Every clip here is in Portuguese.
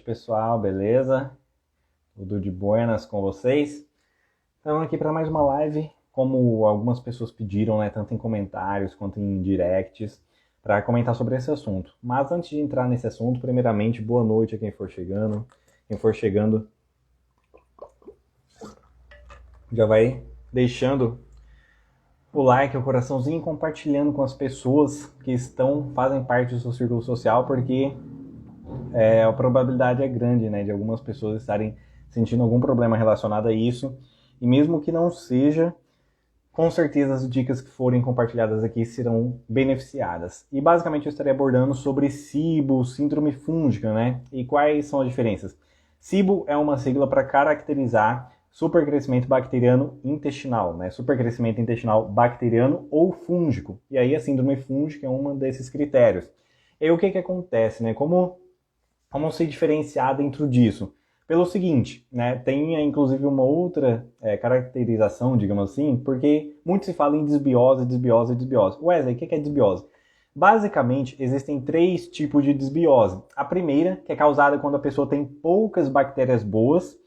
noite, pessoal, beleza? Tudo de buenas com vocês? Estamos aqui para mais uma live, como algumas pessoas pediram, né, tanto em comentários quanto em directs, para comentar sobre esse assunto. Mas antes de entrar nesse assunto, primeiramente, boa noite a quem for chegando. Quem for chegando, já vai deixando o like, o coraçãozinho, compartilhando com as pessoas que fazem parte do seu círculo social, porque a probabilidade é grande, né, de algumas pessoas estarem sentindo algum problema relacionado a isso, e mesmo que não seja, com certeza as dicas que forem compartilhadas aqui serão beneficiadas. E basicamente eu estarei abordando sobre SIBO, síndrome fúngica, né, e quais são as diferenças. SIBO é uma sigla para caracterizar supercrescimento bacteriano intestinal, né, supercrescimento intestinal bacteriano ou fúngico, e aí a síndrome fúngica é um desses critérios. E aí o que acontece, né, como se diferenciar dentro disso? Pelo seguinte, né, tem inclusive uma outra caracterização, digamos assim, porque muito se fala em desbiose, desbiose, desbiose. Wesley, o que é desbiose? Basicamente, existem 3 tipos de desbiose. A primeira, que é causada quando a pessoa tem poucas bactérias boas,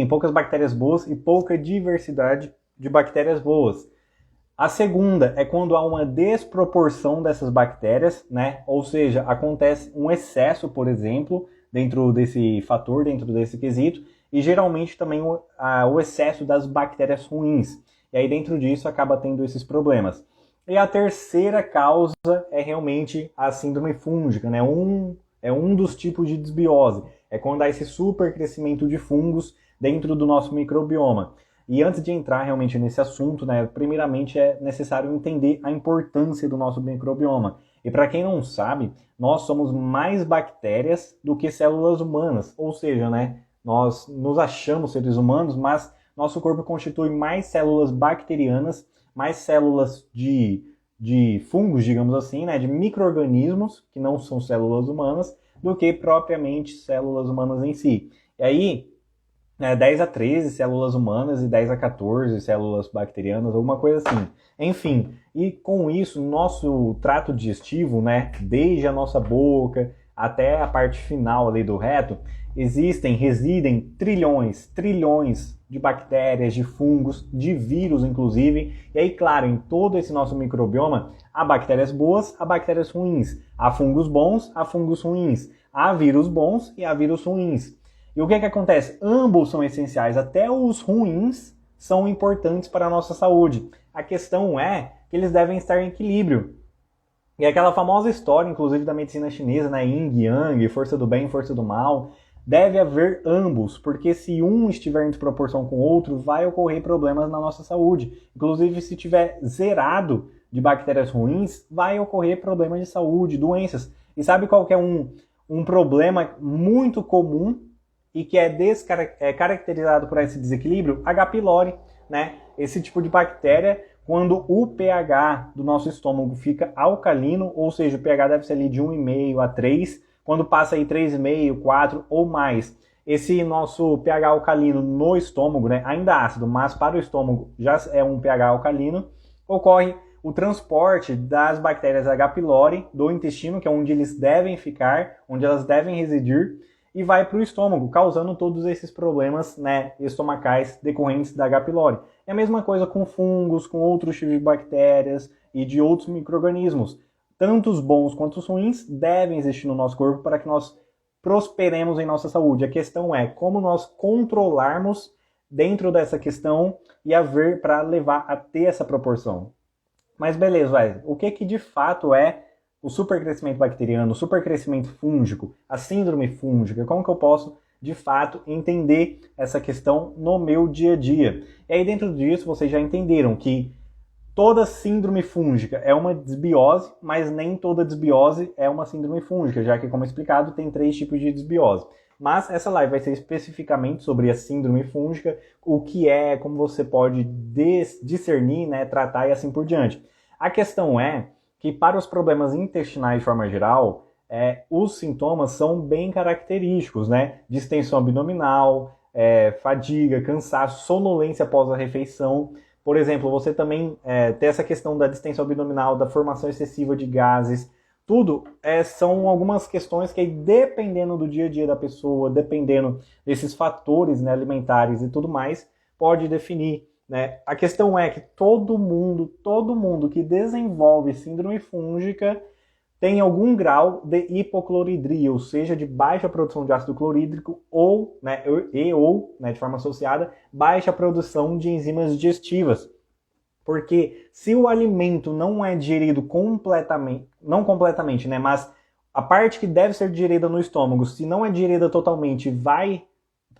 poucas bactérias boas e pouca diversidade de bactérias boas. A segunda é quando há uma desproporção dessas bactérias, né? Ou seja, acontece um excesso, por exemplo, dentro desse fator, dentro desse quesito, e geralmente também o excesso das bactérias ruins. E aí dentro disso acaba tendo esses problemas. E a terceira causa é realmente a síndrome fúngica, né? É um dos tipos de desbiose. É quando há esse supercrescimento de fungos dentro do nosso microbioma. E antes de entrar realmente nesse assunto, né, primeiramente é necessário entender a importância do nosso microbioma. E para quem não sabe, nós somos mais bactérias do que células humanas. Ou seja, né, nós nos achamos seres humanos, mas nosso corpo constitui mais células bacterianas, mais células de fungos, digamos assim, né, de micro-organismos, que não são células humanas, do que propriamente células humanas em si. E aí, 10 a 13 células humanas e 10 a 14 células bacterianas, alguma coisa assim. Enfim, e com isso, nosso trato digestivo, né, desde a nossa boca até a parte final ali do reto, residem trilhões de bactérias, de fungos, de vírus inclusive. E aí, claro, em todo esse nosso microbioma, há bactérias boas, há bactérias ruins, há fungos bons, há fungos ruins, há vírus bons e há vírus ruins. E o que acontece? Ambos são essenciais, até os ruins são importantes para a nossa saúde. A questão é que eles devem estar em equilíbrio. E aquela famosa história, inclusive da medicina chinesa, né, Yin Yang, força do bem, força do mal, deve haver ambos, porque se um estiver em desproporção com o outro, vai ocorrer problemas na nossa saúde. Inclusive, se estiver zerado de bactérias ruins, vai ocorrer problemas de saúde, doenças. E sabe qual que é um problema muito comum e que é caracterizado por esse desequilíbrio? H. pylori, né? Esse tipo de bactéria, quando o pH do nosso estômago fica alcalino, ou seja, o pH deve ser ali de 1,5 a 3, quando passa aí 3,5, 4 ou mais, esse nosso pH alcalino no estômago, né, ainda ácido, mas para o estômago já é um pH alcalino, ocorre o transporte das bactérias H. pylori do intestino, que é onde eles devem ficar, onde elas devem residir, e vai para o estômago, causando todos esses problemas, né, estomacais decorrentes da H. pylori. É a mesma coisa com fungos, com outros tipos de bactérias e de outros micro-organismos. Tanto os bons quanto os ruins devem existir no nosso corpo para que nós prosperemos em nossa saúde. A questão é como nós controlarmos dentro dessa questão e haver para levar a ter essa proporção. Mas beleza, o que de fato é o supercrescimento bacteriano, o supercrescimento fúngico, a síndrome fúngica? Como que eu posso, de fato, entender essa questão no meu dia a dia? E aí dentro disso vocês já entenderam que toda síndrome fúngica é uma desbiose, mas nem toda desbiose é uma síndrome fúngica, já que, como explicado, tem 3 tipos de desbiose. Mas essa live vai ser especificamente sobre a síndrome fúngica, o que é, como você pode discernir, né, tratar e assim por diante. A questão é que para os problemas intestinais de forma geral, os sintomas são bem característicos, né? Distensão abdominal, fadiga, cansaço, sonolência após a refeição. Por exemplo, você também tem essa questão da distensão abdominal, da formação excessiva de gases, tudo são algumas questões que, dependendo do dia a dia da pessoa, dependendo desses fatores, né, alimentares e tudo mais, pode definir, né? A questão é que todo mundo que desenvolve síndrome fúngica tem algum grau de hipocloridria, ou seja, de baixa produção de ácido clorídrico ou, né, de forma associada, baixa produção de enzimas digestivas. Porque se o alimento não é digerido completamente, não completamente, né, mas a parte que deve ser digerida no estômago, se não é digerida totalmente, vai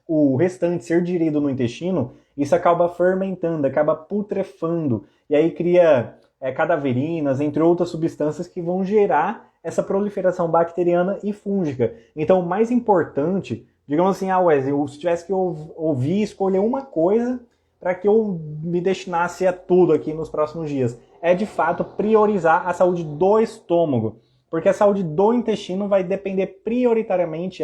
o restante ser digerido no intestino, isso acaba fermentando, acaba putrefando, e aí cria cadaverinas, entre outras substâncias que vão gerar essa proliferação bacteriana e fúngica. Então, o mais importante, digamos assim, Wesley, se tivesse que ouvir e escolher uma coisa para que eu me destinasse a tudo aqui nos próximos dias, é de fato priorizar a saúde do estômago. Porque a saúde do intestino vai depender prioritariamente,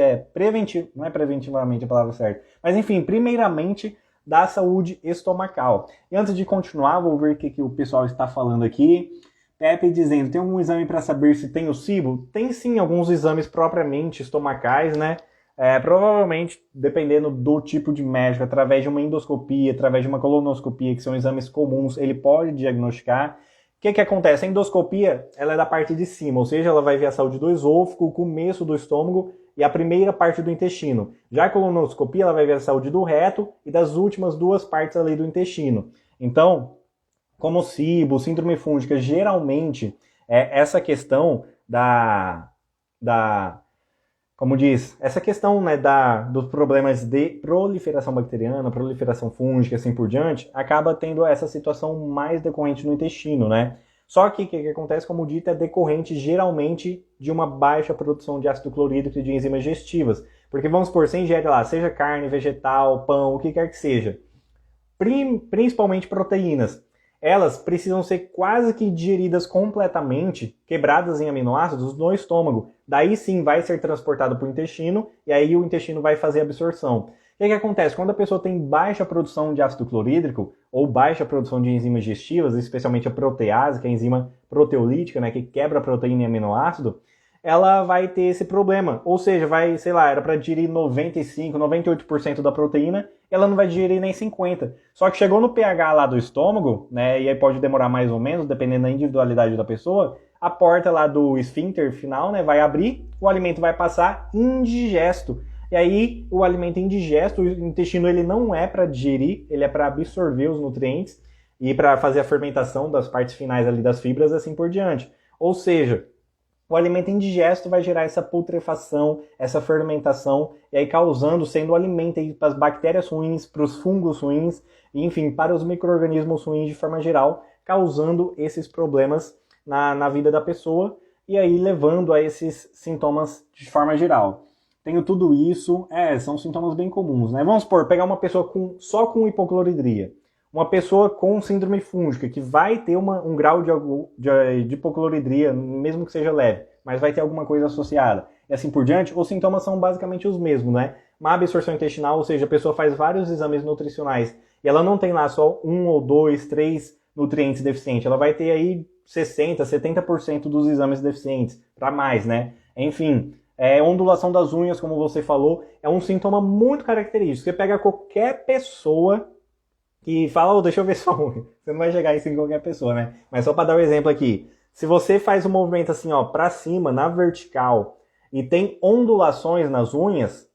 não é preventivamente a palavra certa, mas enfim, primeiramente da saúde estomacal. E antes de continuar, vou ver o que o pessoal está falando aqui. Pepe dizendo, tem algum exame para saber se tem o SIBO? Tem sim alguns exames propriamente estomacais, né? Provavelmente, dependendo do tipo de médico, através de uma endoscopia, através de uma colonoscopia, que são exames comuns, ele pode diagnosticar. O que acontece? A endoscopia ela é da parte de cima, ou seja, ela vai ver a saúde do esôfago, o começo do estômago e a primeira parte do intestino. Já a colonoscopia ela vai ver a saúde do reto e das últimas duas partes ali do intestino. Então, como SIBO, síndrome fúngica, geralmente essa questão como diz, essa questão, né, dos problemas de proliferação bacteriana, proliferação fúngica, assim por diante, acaba tendo essa situação mais decorrente no intestino, né? Só que o que acontece, como dito, é decorrente geralmente de uma baixa produção de ácido clorídrico e de enzimas digestivas. Porque vamos supor, você ingere lá, seja carne, vegetal, pão, o que quer que seja, principalmente proteínas, elas precisam ser quase que digeridas completamente, quebradas em aminoácidos no estômago. Daí sim vai ser transportado para o intestino e aí o intestino vai fazer a absorção. O que acontece? Quando a pessoa tem baixa produção de ácido clorídrico ou baixa produção de enzimas digestivas, especialmente a protease, que é a enzima proteolítica, né, que quebra a proteína em aminoácido, ela vai ter esse problema. Ou seja, vai, sei lá, era para digerir 95, 98% da proteína, ela não vai digerir nem 50%. Só que chegou no pH lá do estômago, né, e aí pode demorar mais ou menos, dependendo da individualidade da pessoa, a porta lá do esfíncter final, né, vai abrir, o alimento vai passar indigesto. E aí, o alimento indigesto, o intestino ele não é para digerir, ele é para absorver os nutrientes e para fazer a fermentação das partes finais ali das fibras, assim por diante. Ou seja, o alimento indigesto vai gerar essa putrefação, essa fermentação, e aí causando, sendo o alimento para as bactérias ruins, para os fungos ruins, e, enfim, para os micro-organismos ruins de forma geral, causando esses problemas na vida da pessoa, e aí levando a esses sintomas de forma geral. Tenho tudo isso, são sintomas bem comuns, né? Vamos supor, pegar uma pessoa só com hipocloridria, uma pessoa com síndrome fúngica, que vai ter um grau de hipocloridria, mesmo que seja leve, mas vai ter alguma coisa associada. E assim por diante, os sintomas são basicamente os mesmos, né? Má absorção intestinal, ou seja, a pessoa faz vários exames nutricionais e ela não tem lá só 1 ou 2, 3 nutrientes deficientes, ela vai ter aí 60%, 70% dos exames deficientes, para mais, né? Enfim, ondulação das unhas, como você falou, é um sintoma muito característico. Você pega qualquer pessoa que fala, deixa eu ver sua unha. Você não vai chegar isso em qualquer pessoa, né? Mas só para dar um exemplo aqui. Se você faz um movimento assim, ó, para cima, na vertical, e tem ondulações nas unhas,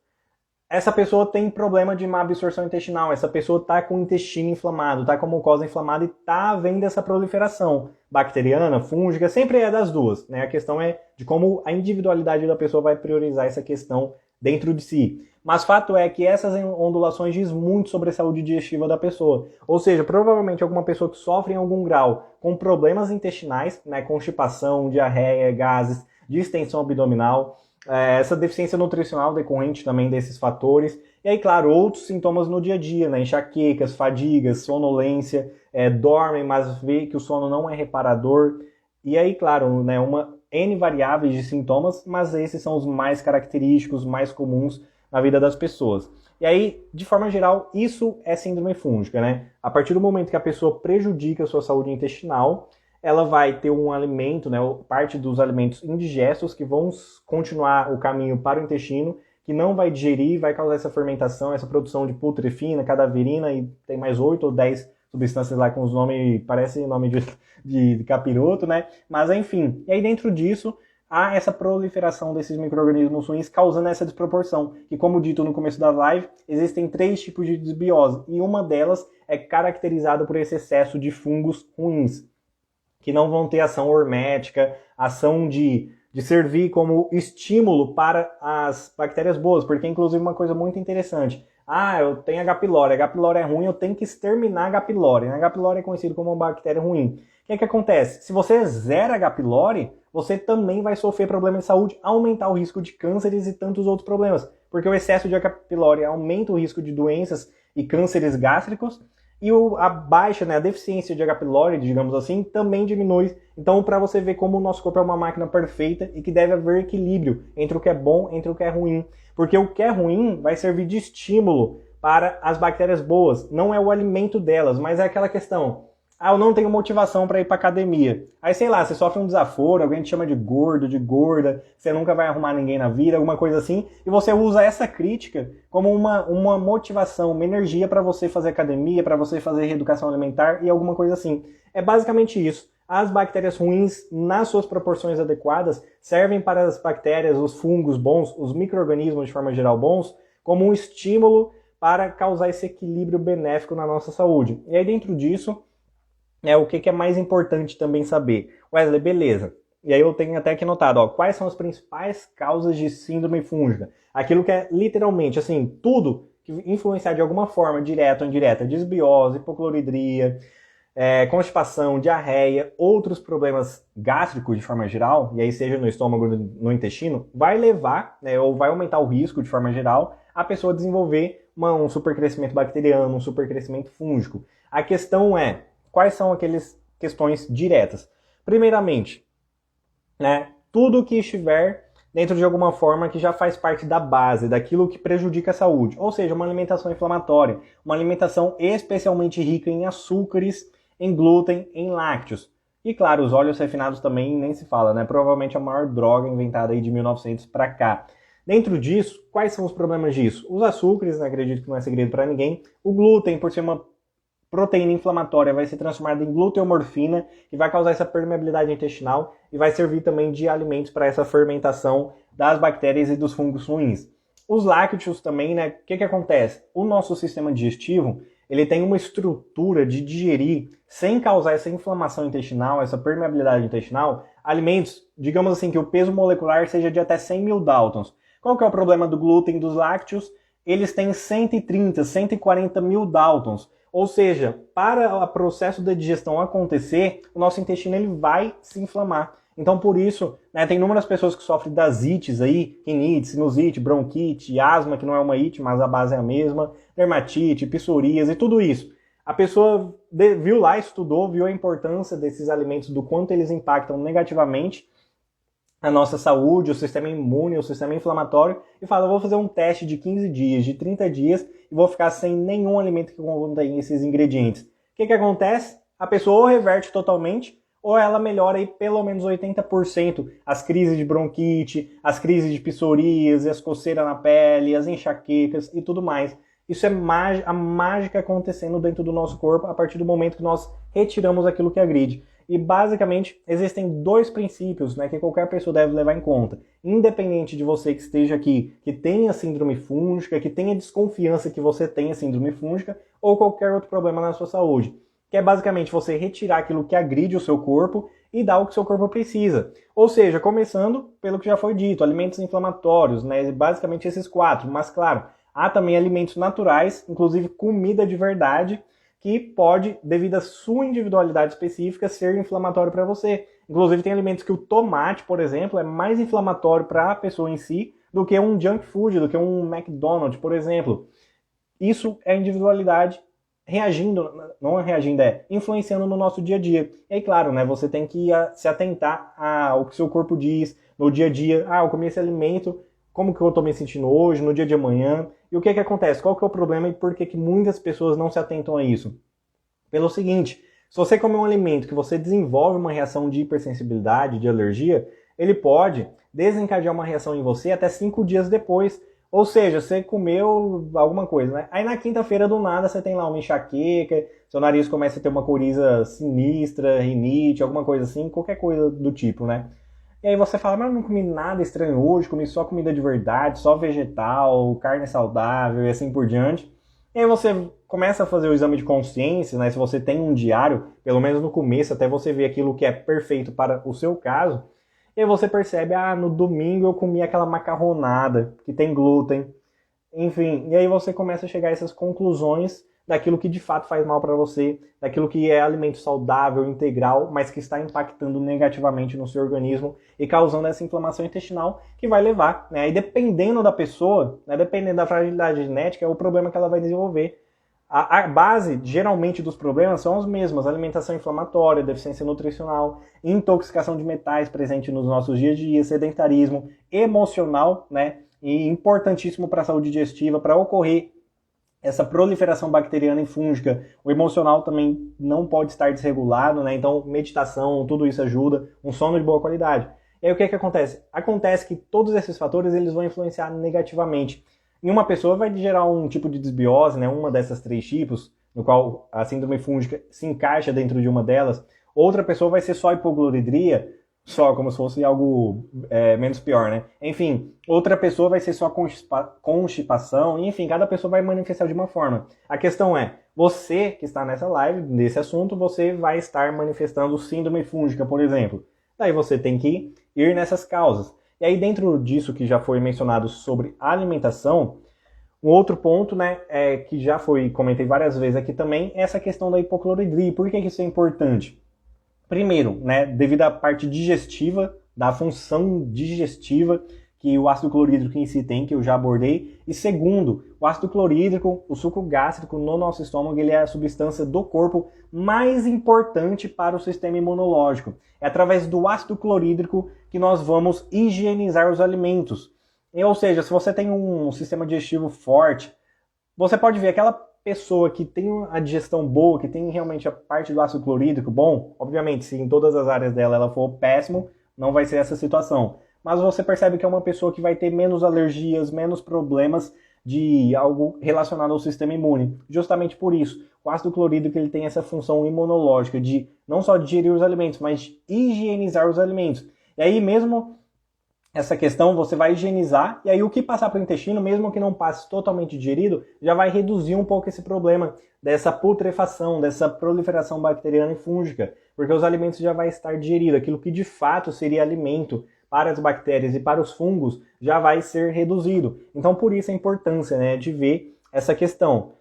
essa pessoa tem problema de má absorção intestinal, essa pessoa está com o intestino inflamado, está com a mucosa inflamada e está havendo essa proliferação bacteriana, fúngica, sempre é das duas, né? A questão é de como a individualidade da pessoa vai priorizar essa questão dentro de si. Mas fato é que essas ondulações diz muito sobre a saúde digestiva da pessoa. Ou seja, provavelmente alguma pessoa que sofre em algum grau com problemas intestinais, né, constipação, diarreia, gases, distensão abdominal, essa deficiência nutricional decorrente também desses fatores. E aí, claro, outros sintomas no dia a dia, né, enxaquecas, fadigas, sonolência, dormem, mas vê que o sono não é reparador. E aí, claro, né, uma N variáveis de sintomas, mas esses são os mais característicos, mais comuns na vida das pessoas. E aí, de forma geral, isso é síndrome fúngica, né? A partir do momento que a pessoa prejudica a sua saúde intestinal, ela vai ter um alimento, né, parte dos alimentos indigestos que vão continuar o caminho para o intestino, que não vai digerir, vai causar essa fermentação, essa produção de putrefina, cadaverina e tem mais 8 ou 10 substâncias lá com os nomes, parece nome de capiroto, né? Mas enfim, e aí dentro disso há essa proliferação desses micro-organismos ruins causando essa desproporção, que como dito no começo da live, existem 3 tipos de desbiose, e uma delas é caracterizada por esse excesso de fungos ruins, que não vão ter ação hormética, ação de servir como estímulo para as bactérias boas, porque inclusive uma coisa muito interessante, eu tenho H. pylori é ruim, eu tenho que exterminar H. pylori. H. pylori é conhecido como uma bactéria ruim. O que acontece? Se você zera H. pylori, você também vai sofrer problemas de saúde, aumentar o risco de cânceres e tantos outros problemas, porque o excesso de H. pylori aumenta o risco de doenças e cânceres gástricos, e a baixa, né, a deficiência de H. pylori, digamos assim, também diminui. Então, para você ver como o nosso corpo é uma máquina perfeita e que deve haver equilíbrio entre o que é bom e entre o que é ruim. Porque o que é ruim vai servir de estímulo para as bactérias boas. Não é o alimento delas, mas é aquela questão. Eu não tenho motivação para ir para academia. Aí, sei lá, você sofre um desaforo, alguém te chama de gordo, de gorda, você nunca vai arrumar ninguém na vida, alguma coisa assim, e você usa essa crítica como uma motivação, uma energia para você fazer academia, para você fazer reeducação alimentar e alguma coisa assim. É basicamente isso. As bactérias ruins, nas suas proporções adequadas, servem para as bactérias, os fungos bons, os micro-organismos de forma geral bons, como um estímulo para causar esse equilíbrio benéfico na nossa saúde. E aí, dentro disso, o que é mais importante também saber? Wesley, beleza. E aí eu tenho até aqui notado, quais são as principais causas de síndrome fúngica? Aquilo que é literalmente, assim, tudo que influenciar de alguma forma, direta ou indireta, desbiose, hipocloridria, constipação, diarreia, outros problemas gástricos de forma geral, e aí seja no estômago, no intestino, vai levar, né, ou vai aumentar o risco de forma geral, a pessoa desenvolver um supercrescimento bacteriano, um supercrescimento fúngico. A questão é, quais são aquelas questões diretas? Primeiramente, né, tudo que estiver dentro de alguma forma que já faz parte da base, daquilo que prejudica a saúde. Ou seja, uma alimentação inflamatória, uma alimentação especialmente rica em açúcares, em glúten, em lácteos. E claro, os óleos refinados também nem se fala, né? Provavelmente a maior droga inventada aí de 1900 para cá. Dentro disso, quais são os problemas disso? Os açúcares, né, acredito que não é segredo para ninguém. O glúten, por ser uma proteína inflamatória, vai ser transformada em gluteomorfina, que vai causar essa permeabilidade intestinal e vai servir também de alimentos para essa fermentação das bactérias e dos fungos ruins. Os lácteos também, né? O que acontece? O nosso sistema digestivo, ele tem uma estrutura de digerir, sem causar essa inflamação intestinal, essa permeabilidade intestinal, alimentos, digamos assim, que o peso molecular seja de até 100 mil Daltons. Qual que é o problema do glúten e dos lácteos? Eles têm 130, 140 mil Daltons. Ou seja, para o processo da digestão acontecer, o nosso intestino ele vai se inflamar. Então, por isso, né, tem inúmeras pessoas que sofrem das ites aí, rinite, sinusite, bronquite, asma, que não é uma ite, mas a base é a mesma, dermatite, psoríase e tudo isso. A pessoa viu lá, estudou, viu a importância desses alimentos, do quanto eles impactam negativamente a nossa saúde, o sistema imune, o sistema inflamatório, e fala, eu vou fazer um teste de 15 dias, de 30 dias, e vou ficar sem nenhum alimento que contém esses ingredientes. O que acontece? A pessoa ou reverte totalmente, ou ela melhora aí pelo menos 80% as crises de bronquite, as crises de psoríase, as coceiras na pele, as enxaquecas e tudo mais. Isso é a mágica acontecendo dentro do nosso corpo a partir do momento que nós retiramos aquilo que agride. E basicamente existem 2 princípios, né, que qualquer pessoa deve levar em conta. Independente de você que esteja aqui, que tenha síndrome fúngica, que tenha desconfiança que você tenha síndrome fúngica ou qualquer outro problema na sua saúde. Que é basicamente você retirar aquilo que agride o seu corpo e dar o que o seu corpo precisa. Ou seja, começando pelo que já foi dito, alimentos inflamatórios, né, basicamente esses 4. Mas claro, há também alimentos naturais, inclusive comida de verdade, que pode, devido à sua individualidade específica, ser inflamatório para você. Inclusive tem alimentos que o tomate, por exemplo, é mais inflamatório para a pessoa em si do que um junk food, do que um McDonald's, por exemplo. Isso é individualidade reagindo, não reagindo, influenciando no nosso dia a dia. E aí, claro, né, você tem que se atentar ao que o seu corpo diz no dia a dia. Eu comi esse alimento, como que eu estou me sentindo hoje, no dia de amanhã, e o que acontece, qual que é o problema e por que muitas pessoas não se atentam a isso? Pelo seguinte, Se você comer um alimento que você desenvolve uma reação de hipersensibilidade, de alergia, ele pode desencadear uma reação em você até 5 dias depois. Ou seja, você comeu alguma coisa, né? Aí na quinta-feira do nada você tem lá uma enxaqueca, seu nariz começa a ter uma coriza sinistra, rinite, alguma coisa assim, qualquer coisa do tipo, né? E aí você fala, mas eu não comi nada estranho hoje, comi só comida de verdade, só vegetal, carne saudável e assim por diante. E aí você começa a fazer o exame de consciência, né? Se você tem um diário, pelo menos no começo, até você ver aquilo que é perfeito para o seu caso. E aí você percebe, no domingo eu comi aquela macarronada que tem glúten. Enfim, e aí você começa a chegar a essas conclusões daquilo que de fato faz mal para você, daquilo que é alimento saudável, integral, mas que está impactando negativamente no seu organismo e causando essa inflamação intestinal que vai levar, né? E dependendo da pessoa, né, dependendo da fragilidade genética, é o problema que ela vai desenvolver. A base, geralmente, dos problemas são as mesmas: alimentação inflamatória, deficiência nutricional, intoxicação de metais presente nos nossos dias a dia, sedentarismo, emocional, né? E importantíssimo para a saúde digestiva, para ocorrer essa proliferação bacteriana e fúngica. O emocional também não pode estar desregulado, né? Então, meditação, tudo isso ajuda, um sono de boa qualidade. E aí o que acontece? Acontece que todos esses fatores eles vão influenciar negativamente. Em uma pessoa vai gerar um tipo de desbiose, né? Uma dessas 3 tipos, no qual a síndrome fúngica se encaixa dentro de uma delas. Outra pessoa vai ser só hipogloridria, só como se fosse algo menos pior, né? Enfim, outra pessoa vai ser só constipação, enfim, cada pessoa vai manifestar de uma forma. A questão é, você que está nessa live, nesse assunto, você vai estar manifestando síndrome fúngica, por exemplo. Daí você tem que ir nessas causas. E aí dentro disso que já foi mencionado sobre alimentação, um outro ponto, né, que já comentei várias vezes aqui também, é essa questão da hipocloridria. Por que isso é importante? Primeiro, né, devido à parte digestiva, da função digestiva que o ácido clorídrico em si tem, que eu já abordei. E segundo, o ácido clorídrico, o suco gástrico no nosso estômago, ele é a substância do corpo mais importante para o sistema imunológico. É através do ácido clorídrico que nós vamos higienizar os alimentos. Ou seja, se você tem um sistema digestivo forte, você pode ver aquela pessoa que tem a digestão boa, que tem realmente a parte do ácido clorídrico bom, obviamente, se em todas as áreas dela ela for péssimo, não vai ser essa situação. Mas você percebe que é uma pessoa que vai ter menos alergias, menos problemas de algo relacionado ao sistema imune. Justamente por isso, o ácido clorídrico ele tem essa função imunológica de não só digerir os alimentos, mas de higienizar os alimentos. E aí mesmo essa questão você vai higienizar, e aí o que passar para o intestino, mesmo que não passe totalmente digerido, já vai reduzir um pouco esse problema dessa putrefação, dessa proliferação bacteriana e fúngica, porque os alimentos já vai estar digerido, aquilo que de fato seria alimento para as bactérias e para os fungos já vai ser reduzido. Então por isso a importância, né, de ver essa questão.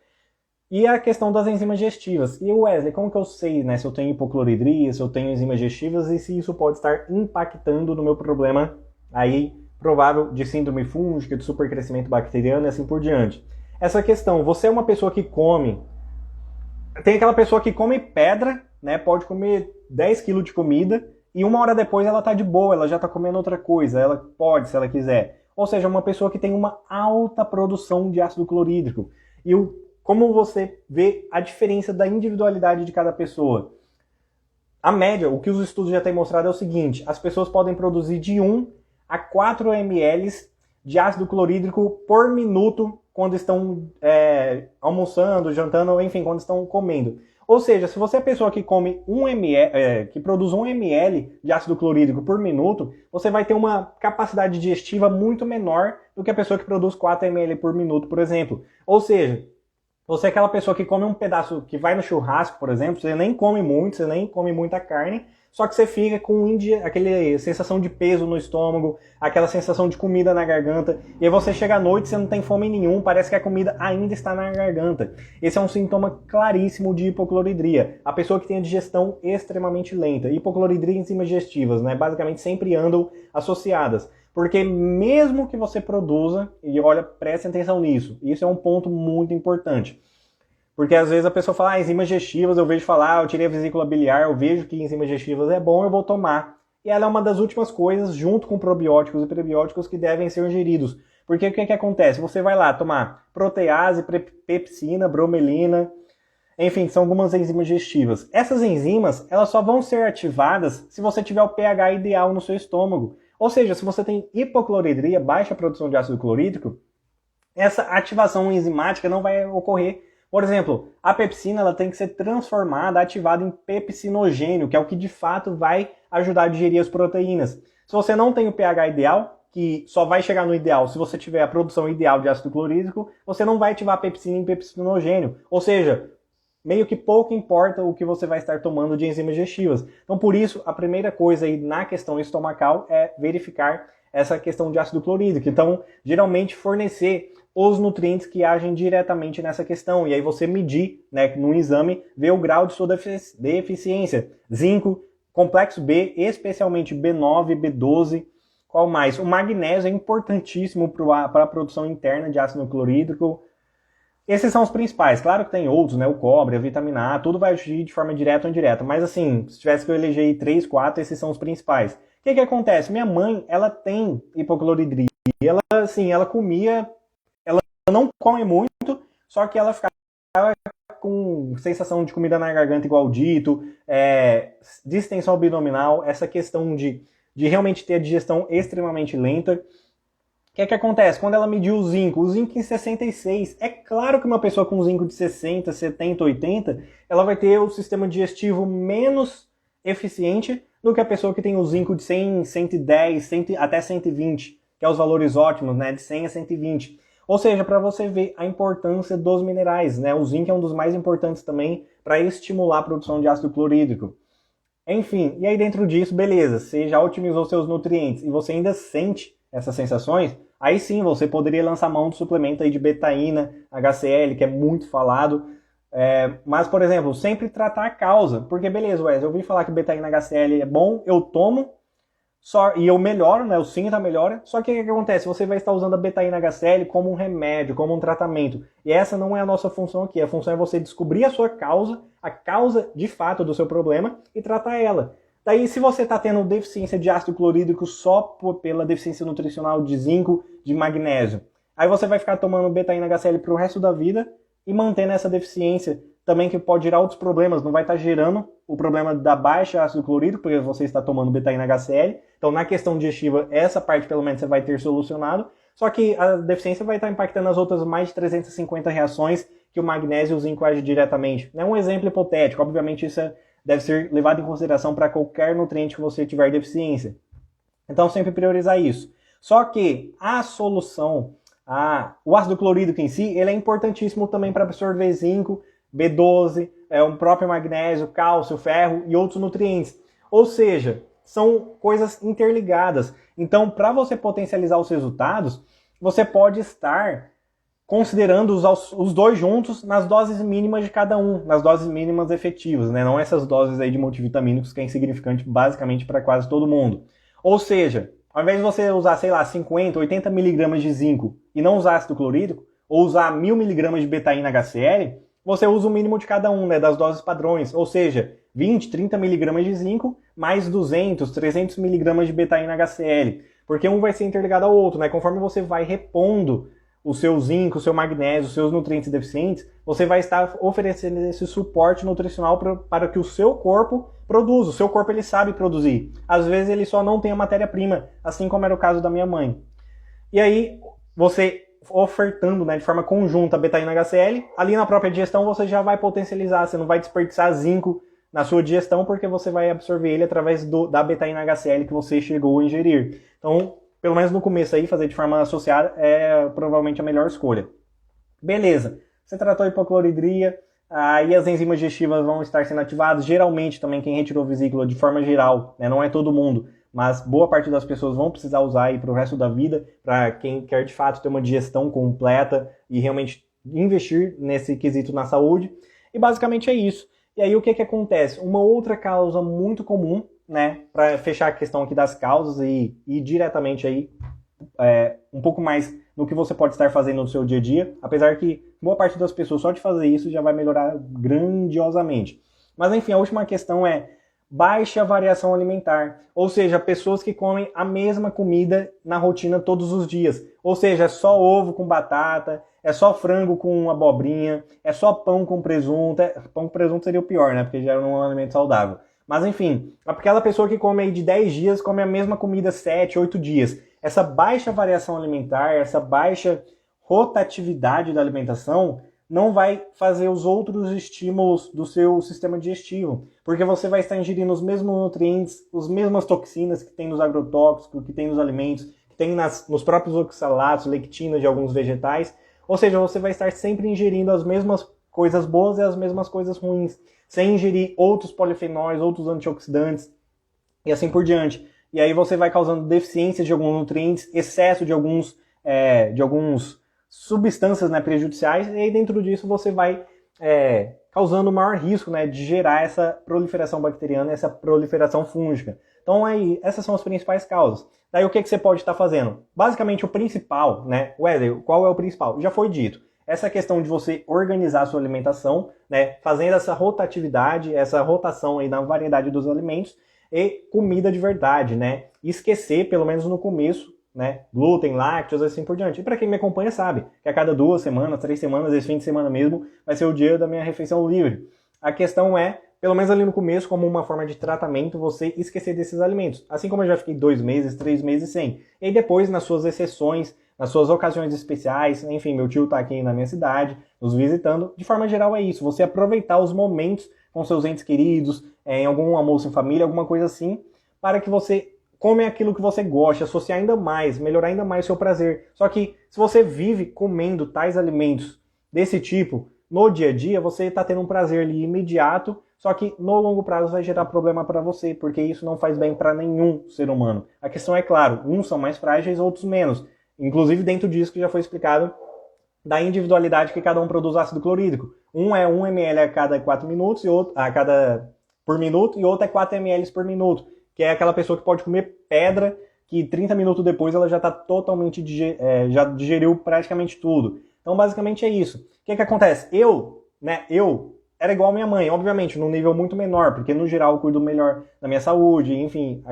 E a questão das enzimas digestivas. E Wesley, como que eu sei, né, se eu tenho hipocloridria, se eu tenho enzimas digestivas e se isso pode estar impactando no meu problema aí provável de síndrome fúngica, de supercrescimento bacteriano e assim por diante? Essa questão, você é uma pessoa que come... Tem aquela pessoa que come pedra, né, pode comer 10 kg de comida e 1 hora depois ela tá de boa, ela já tá comendo outra coisa, ela pode, se ela quiser. Ou seja, uma pessoa que tem uma alta produção de ácido clorídrico. E como você vê a diferença da individualidade de cada pessoa? A média, o que os estudos já têm mostrado é o seguinte: as pessoas podem produzir de 1 a 4 ml de ácido clorídrico por minuto quando estão almoçando, jantando, enfim, quando estão comendo. Ou seja, se você é a pessoa que come que produz 1 ml de ácido clorídrico por minuto, você vai ter uma capacidade digestiva muito menor do que a pessoa que produz 4 ml por minuto, por exemplo. Ou seja, você é aquela pessoa que come um pedaço, que vai no churrasco, por exemplo, você nem come muito, você nem come muita carne, só que você fica com aquela sensação de peso no estômago, aquela sensação de comida na garganta, e aí você chega à noite, você não tem fome nenhum, parece que a comida ainda está na garganta. Esse é um sintoma claríssimo de hipocloridria. A pessoa que tem a digestão extremamente lenta. Hipocloridria e enzimas digestivas, né, basicamente sempre andam associadas. Porque mesmo que você produza, e olha, preste atenção nisso, isso é um ponto muito importante. Porque às vezes a pessoa fala, enzimas digestivas, eu vejo falar, eu tirei a vesícula biliar, eu vejo que enzimas digestivas é bom, eu vou tomar. E ela é uma das últimas coisas, junto com probióticos e prebióticos, que devem ser ingeridos. Porque o que acontece? Você vai lá tomar protease, pepsina, bromelina, Enfim, são algumas enzimas digestivas. Essas enzimas, elas só vão ser ativadas se você tiver o pH ideal no seu estômago. Ou seja, se você tem hipocloridria, baixa produção de ácido clorídrico, essa ativação enzimática não vai ocorrer. Por exemplo, a pepsina ela tem que ser transformada, ativada em pepsinogênio, que é o que de fato vai ajudar a digerir as proteínas. Se você não tem o pH ideal, que só vai chegar no ideal se você tiver a produção ideal de ácido clorídrico, você não vai ativar a pepsina em pepsinogênio. Ou seja, meio que pouco importa o que você vai estar tomando de enzimas digestivas. Então, por isso, a primeira coisa aí na questão estomacal é verificar essa questão de ácido clorídrico. Então, geralmente, fornecer os nutrientes que agem diretamente nessa questão. E aí você medir, né, no exame, ver o grau de sua deficiência. Zinco, complexo B, especialmente B9, B12, qual mais? O magnésio é importantíssimo para a produção interna de ácido clorídrico. Esses são os principais. Claro que tem outros, né? O cobre, a vitamina A, tudo vai agir de forma direta ou indireta. Mas assim, se tivesse que eu eleger aí 3, 4, esses são os principais. O que acontece? Minha mãe, ela tem hipocloridria. Ela, assim, ela comia, ela não come muito, só que ela ficava com sensação de comida na garganta igual dito, distensão abdominal, essa questão de realmente ter a digestão extremamente lenta. O que acontece? Quando ela mediu o zinco em 66, é claro que uma pessoa com zinco de 60, 70, 80, ela vai ter o sistema digestivo menos eficiente do que a pessoa que tem o zinco de 100, 110, 100, até 120, que é os valores ótimos, né, de 100 a 120. Ou seja, para você ver a importância dos minerais, né? O zinco é um dos mais importantes também para estimular a produção de ácido clorídrico. Enfim, e aí dentro disso, beleza, você já otimizou seus nutrientes e você ainda sente essas sensações, aí sim você poderia lançar mão do suplemento aí de betaína, HCl, que é muito falado. Mas, por exemplo, sempre tratar a causa. Porque, beleza, Wes, eu ouvi falar que betaína HCl é bom, eu tomo, e eu melhoro, né? Eu sinto a melhora. Só que o que acontece? Você vai estar usando a betaína HCl como um remédio, como um tratamento. E essa não é a nossa função aqui. A função é você descobrir a sua causa, a causa de fato do seu problema, e tratar ela. Daí, se você está tendo deficiência de ácido clorídrico só pela deficiência nutricional de zinco, de magnésio, aí você vai ficar tomando betaína HCl para o resto da vida e mantendo essa deficiência também, que pode gerar outros problemas. Não vai estar gerando o problema da baixa ácido clorídrico, porque você está tomando betaína HCl. Então, na questão digestiva, essa parte pelo menos você vai ter solucionado. Só que a deficiência vai estar impactando as outras mais de 350 reações que o magnésio e o zinco agem diretamente. É um exemplo hipotético. Obviamente, isso deve ser levado em consideração para qualquer nutriente que você tiver deficiência. Então, sempre priorizar isso. Só que a solução, o ácido clorídrico em si, ele é importantíssimo também para absorver zinco, B12, o próprio magnésio, cálcio, ferro e outros nutrientes. Ou seja, são coisas interligadas. Então, para você potencializar os resultados, você pode estar considerando os dois juntos nas doses mínimas de cada um, nas doses mínimas efetivas, né? Não essas doses aí de multivitamínicos que é insignificante basicamente para quase todo mundo. Ou seja, ao invés de você usar, sei lá, 50, 80 miligramas de zinco e não usar ácido clorídrico, ou usar 1000 miligramas de betaína HCl, você usa o mínimo de cada um, né, das doses padrões, ou seja, 20, 30 miligramas de zinco mais 200, 300 miligramas de betaína HCl, porque um vai ser interligado ao outro, né? Conforme você vai repondo o seu zinco, o seu magnésio, os seus nutrientes deficientes, você vai estar oferecendo esse suporte nutricional para que o seu corpo produza. O seu corpo ele sabe produzir. Às vezes ele só não tem a matéria-prima, assim como era o caso da minha mãe. E aí, você ofertando, né, de forma conjunta a betaína HCl, ali na própria digestão você já vai potencializar, você não vai desperdiçar zinco na sua digestão, porque você vai absorver ele através da betaína HCl que você chegou a ingerir. Então, pelo menos no começo aí, fazer de forma associada é provavelmente a melhor escolha. Beleza, você tratou a hipocloridria, aí as enzimas digestivas vão estar sendo ativadas. Geralmente também quem retirou vesícula de forma geral, né, não é todo mundo, mas boa parte das pessoas vão precisar usar aí para o resto da vida, para quem quer de fato ter uma digestão completa e realmente investir nesse quesito na saúde. E basicamente é isso. E aí o que acontece? Uma outra causa muito comum, né, para fechar a questão aqui das causas e ir diretamente aí um pouco mais no que você pode estar fazendo no seu dia a dia, apesar que boa parte das pessoas só de fazer isso já vai melhorar grandiosamente. Mas enfim, a última questão é baixa variação alimentar, ou seja, pessoas que comem a mesma comida na rotina todos os dias, ou seja, é só ovo com batata, é só frango com abobrinha, é só pão com presunto, pão com presunto seria o pior, né, porque já é um alimento saudável, mas enfim, aquela pessoa que come aí de 10 dias, come a mesma comida 7, 8 dias, essa baixa variação alimentar, essa baixa rotatividade da alimentação, não vai fazer os outros estímulos do seu sistema digestivo, porque você vai estar ingerindo os mesmos nutrientes, as mesmas toxinas que tem nos agrotóxicos, que tem nos alimentos, que tem nos próprios oxalatos, lectinas de alguns vegetais, ou seja, você vai estar sempre ingerindo as mesmas coisas boas e as mesmas coisas ruins, sem ingerir outros polifenóis, outros antioxidantes e assim por diante. E aí você vai causando deficiência de alguns nutrientes, excesso de alguns substâncias, né, prejudiciais, e aí dentro disso você vai causando maior risco, né, de gerar essa proliferação bacteriana, essa proliferação fúngica. Então aí, essas são as principais causas. Daí o que você pode estar fazendo? Basicamente o principal, né, Wesley, qual é o principal? Já foi dito. Essa questão de você organizar a sua alimentação, né, fazendo essa rotatividade, essa rotação aí na variedade dos alimentos e comida de verdade, né? Esquecer, pelo menos no começo, né, glúten, lácteos, assim por diante. E para quem me acompanha sabe que a cada 2 semanas, 3 semanas, esse fim de semana mesmo, vai ser o dia da minha refeição livre. A questão é, pelo menos ali no começo, como uma forma de tratamento, você esquecer desses alimentos. Assim como eu já fiquei 2 meses, 3 meses sem. E aí depois, nas suas exceções, nas suas ocasiões especiais, enfim, meu tio tá aqui na minha cidade, nos visitando. De forma geral é isso, você aproveitar os momentos com seus entes queridos, em algum almoço em família, alguma coisa assim, para que você come aquilo que você gosta, associar ainda mais, melhorar ainda mais o seu prazer. Só que se você vive comendo tais alimentos desse tipo no dia a dia, você está tendo um prazer ali imediato, só que no longo prazo vai gerar problema para você, porque isso não faz bem para nenhum ser humano. A questão é, claro, uns são mais frágeis, outros menos. Inclusive dentro disso que já foi explicado, da individualidade que cada um produz ácido clorídrico. Um é 1 ml a cada 4 minutos, por minuto, e outro é 4 ml por minuto. Que é aquela pessoa que pode comer pedra, que 30 minutos depois ela já está totalmente, já digeriu praticamente tudo. Então, basicamente é isso. O que acontece? Eu era igual a minha mãe, obviamente, num nível muito menor, porque no geral eu cuido melhor da minha saúde, enfim,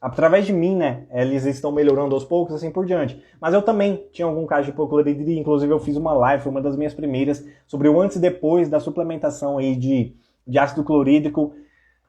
através de mim, né, eles estão melhorando aos poucos, assim por diante. Mas eu também tinha algum caso de hipocloridria, inclusive eu fiz uma live, foi uma das minhas primeiras, sobre o antes e depois da suplementação aí de ácido clorídrico,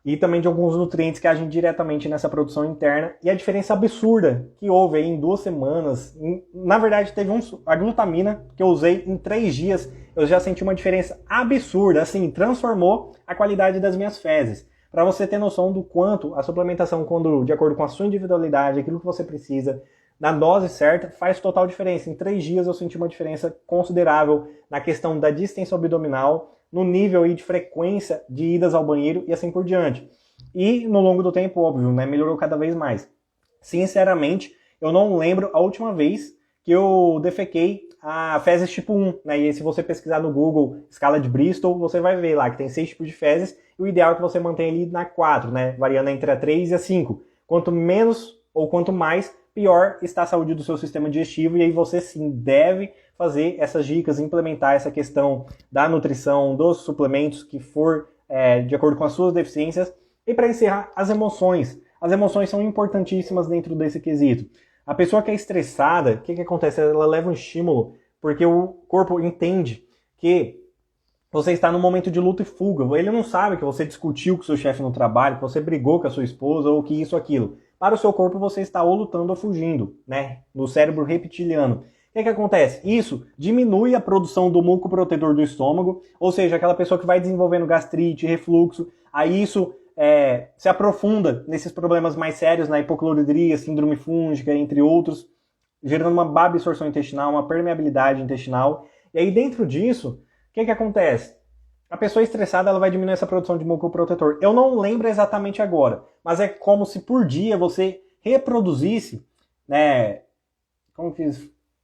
e também de alguns nutrientes que agem diretamente nessa produção interna, e a diferença absurda que houve aí em 2 semanas, na verdade teve a glutamina que eu usei em 3 dias, eu já senti uma diferença absurda, assim, transformou a qualidade das minhas fezes. Para você ter noção do quanto a suplementação, quando de acordo com a sua individualidade, aquilo que você precisa, na dose certa, faz total diferença. Em 3 dias eu senti uma diferença considerável na questão da distensão abdominal, no nível aí de frequência de idas ao banheiro e assim por diante. E no longo do tempo, óbvio, né, melhorou cada vez mais. Sinceramente, eu não lembro a última vez que eu defequei a fezes tipo 1, né? E se você pesquisar no Google escala de Bristol, você vai ver lá que tem 6 tipos de fezes, e o ideal é que você mantenha ali na 4, né? Variando entre a 3 e a 5. Quanto menos ou quanto mais, pior está a saúde do seu sistema digestivo, e aí você sim deve fazer essas dicas, implementar essa questão da nutrição, dos suplementos que for de acordo com as suas deficiências. E para encerrar, as emoções. As emoções são importantíssimas dentro desse quesito. A pessoa que é estressada, o que acontece? Ela leva um estímulo, porque o corpo entende que você está num momento de luta e fuga. Ele não sabe que você discutiu com o seu chefe no trabalho, que você brigou com a sua esposa, ou que isso ou aquilo. Para o seu corpo, você está ou lutando ou fugindo, né? No cérebro reptiliano. O que acontece? Isso diminui a produção do muco protetor do estômago, ou seja, aquela pessoa que vai desenvolvendo gastrite, refluxo, aí isso se aprofunda nesses problemas mais sérios, na hipocloridria, síndrome fúngica, entre outros, gerando uma má absorção intestinal, uma permeabilidade intestinal. E aí dentro disso, o que acontece? A pessoa estressada ela vai diminuir essa produção de muco protetor. Eu não lembro exatamente agora, mas é como se por dia você reproduzisse, né? Como que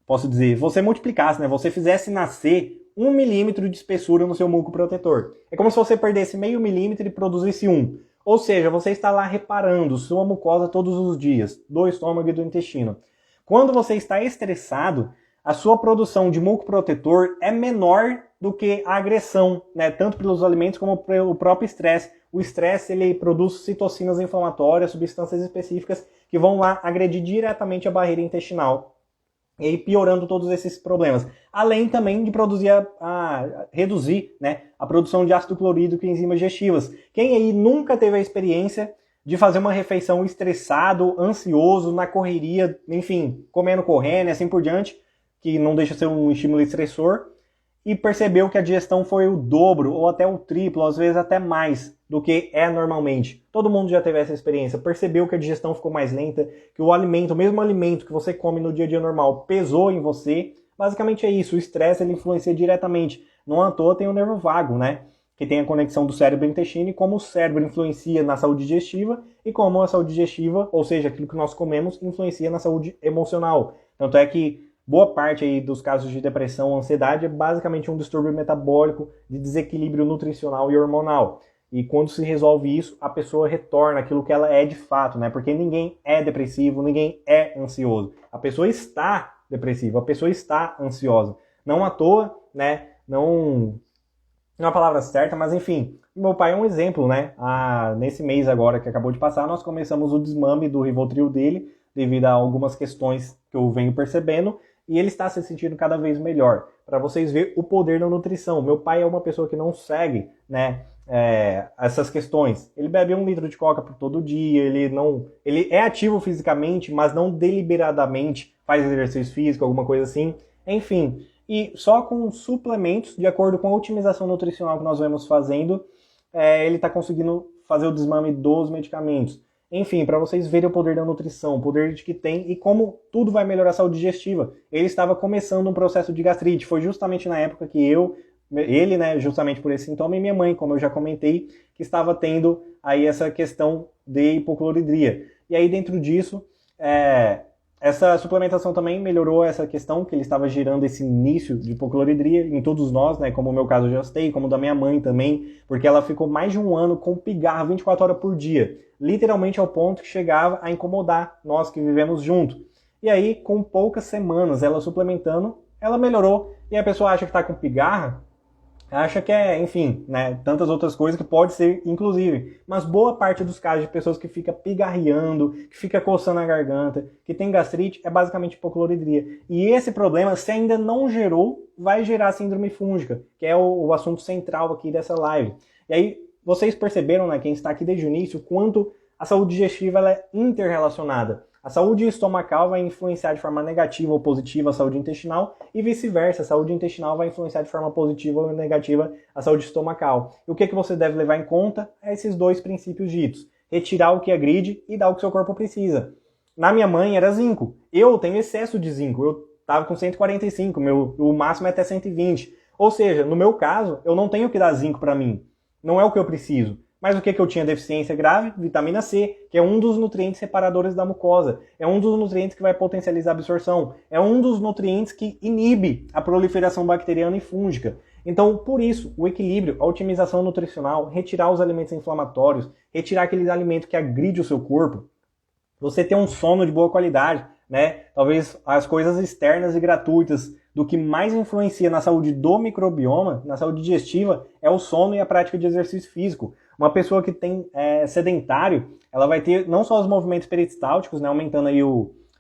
posso dizer? Você multiplicasse, né? Você fizesse nascer 1 milímetro de espessura no seu muco protetor. É como se você perdesse meio milímetro e produzisse 1. Ou seja, você está lá reparando sua mucosa todos os dias, do estômago e do intestino. Quando você está estressado, a sua produção de muco protetor é menor do que a agressão, né? Tanto pelos alimentos como pelo próprio estresse. o estresse ele produz citocinas inflamatórias, substâncias específicas que vão lá agredir diretamente a barreira intestinal, e aí piorando todos esses problemas. Além também de produzir reduzir, né, a produção de ácido clorídrico e enzimas digestivas. Quem aí nunca teve a experiência de fazer uma refeição estressado, ansioso, na correria, enfim, comendo, correndo e assim por diante, que não deixa de ser um estímulo estressor, e percebeu que a digestão foi o dobro, ou até o triplo, às vezes até mais do que é normalmente. Todo mundo já teve essa experiência, percebeu que a digestão ficou mais lenta, que o alimento, o mesmo alimento que você come no dia a dia normal, pesou em você. Basicamente é isso, o estresse ele influencia diretamente. Não à toa tem o nervo vago, né? Que tem a conexão do cérebro e intestino, e como o cérebro influencia na saúde digestiva, e como a saúde digestiva, ou seja, aquilo que nós comemos, influencia na saúde emocional. Tanto é que boa parte aí dos casos de depressão, ansiedade, é basicamente um distúrbio metabólico, de desequilíbrio nutricional e hormonal. E quando se resolve isso, a pessoa retorna aquilo que ela é de fato, né? Porque ninguém é depressivo, ninguém é ansioso. A pessoa está depressiva, a pessoa está ansiosa. Não à toa, né? Não é a palavra certa, mas enfim, meu pai é um exemplo, né? Nesse mês agora que acabou de passar, nós começamos o desmame do Rivotril dele, devido a algumas questões que eu venho percebendo, e ele está se sentindo cada vez melhor. Para vocês verem o poder da nutrição. Meu pai é uma pessoa que não segue, né, essas questões. Ele bebe 1 litro de coca por todo dia, ele é ativo fisicamente, mas não deliberadamente faz exercício físico, alguma coisa assim. Enfim, e só com suplementos, de acordo com a otimização nutricional que nós vemos fazendo, ele está conseguindo fazer o desmame dos medicamentos. Enfim, para vocês verem o poder da nutrição, o poder de que tem e como tudo vai melhorar a saúde digestiva. Ele estava começando um processo de gastrite, foi justamente na época que ele, né, justamente por esse sintoma, e minha mãe, como eu já comentei, que estava tendo aí essa questão de hipocloridria. E aí dentro disso, essa suplementação também melhorou essa questão, que ele estava gerando esse início de hipocloridria em todos nós, né? Como o meu caso eu já citei, como o da minha mãe também, porque ela ficou mais de 1 ano com pigarro 24 horas por dia. Literalmente ao ponto que chegava a incomodar nós que vivemos junto. E aí, com poucas semanas ela suplementando, ela melhorou. E a pessoa acha que está com pigarra, acha que enfim, né, tantas outras coisas que pode ser, inclusive. Mas boa parte dos casos de pessoas que fica pigarreando, que fica coçando a garganta, que tem gastrite, é basicamente hipocloridria. E esse problema, se ainda não gerou, vai gerar síndrome fúngica, que é o assunto central aqui dessa live. E aí, vocês perceberam, né, quem está aqui desde o início, quanto a saúde digestiva ela é interrelacionada. A saúde estomacal vai influenciar de forma negativa ou positiva a saúde intestinal e vice-versa. A saúde intestinal vai influenciar de forma positiva ou negativa a saúde estomacal. E o que você deve levar em conta é esses 2 princípios ditos. Retirar o que agride e dar o que seu corpo precisa. Na minha mãe era zinco. Eu tenho excesso de zinco. Eu estava com 145, o máximo é até 120. Ou seja, no meu caso, eu não tenho que dar zinco para mim. Não é o que eu preciso. Mas o que eu tinha deficiência grave? Vitamina C, que é um dos nutrientes separadores da mucosa. É um dos nutrientes que vai potencializar a absorção. É um dos nutrientes que inibe a proliferação bacteriana e fúngica. Então, por isso, o equilíbrio, a otimização nutricional, retirar os alimentos inflamatórios, retirar aqueles alimentos que agridem o seu corpo, você ter um sono de boa qualidade, né? Talvez as coisas externas e gratuitas do que mais influencia na saúde do microbioma, na saúde digestiva, é o sono e a prática de exercício físico. Uma pessoa que tem sedentário, ela vai ter não só os movimentos peristálticos, né, aumentando aí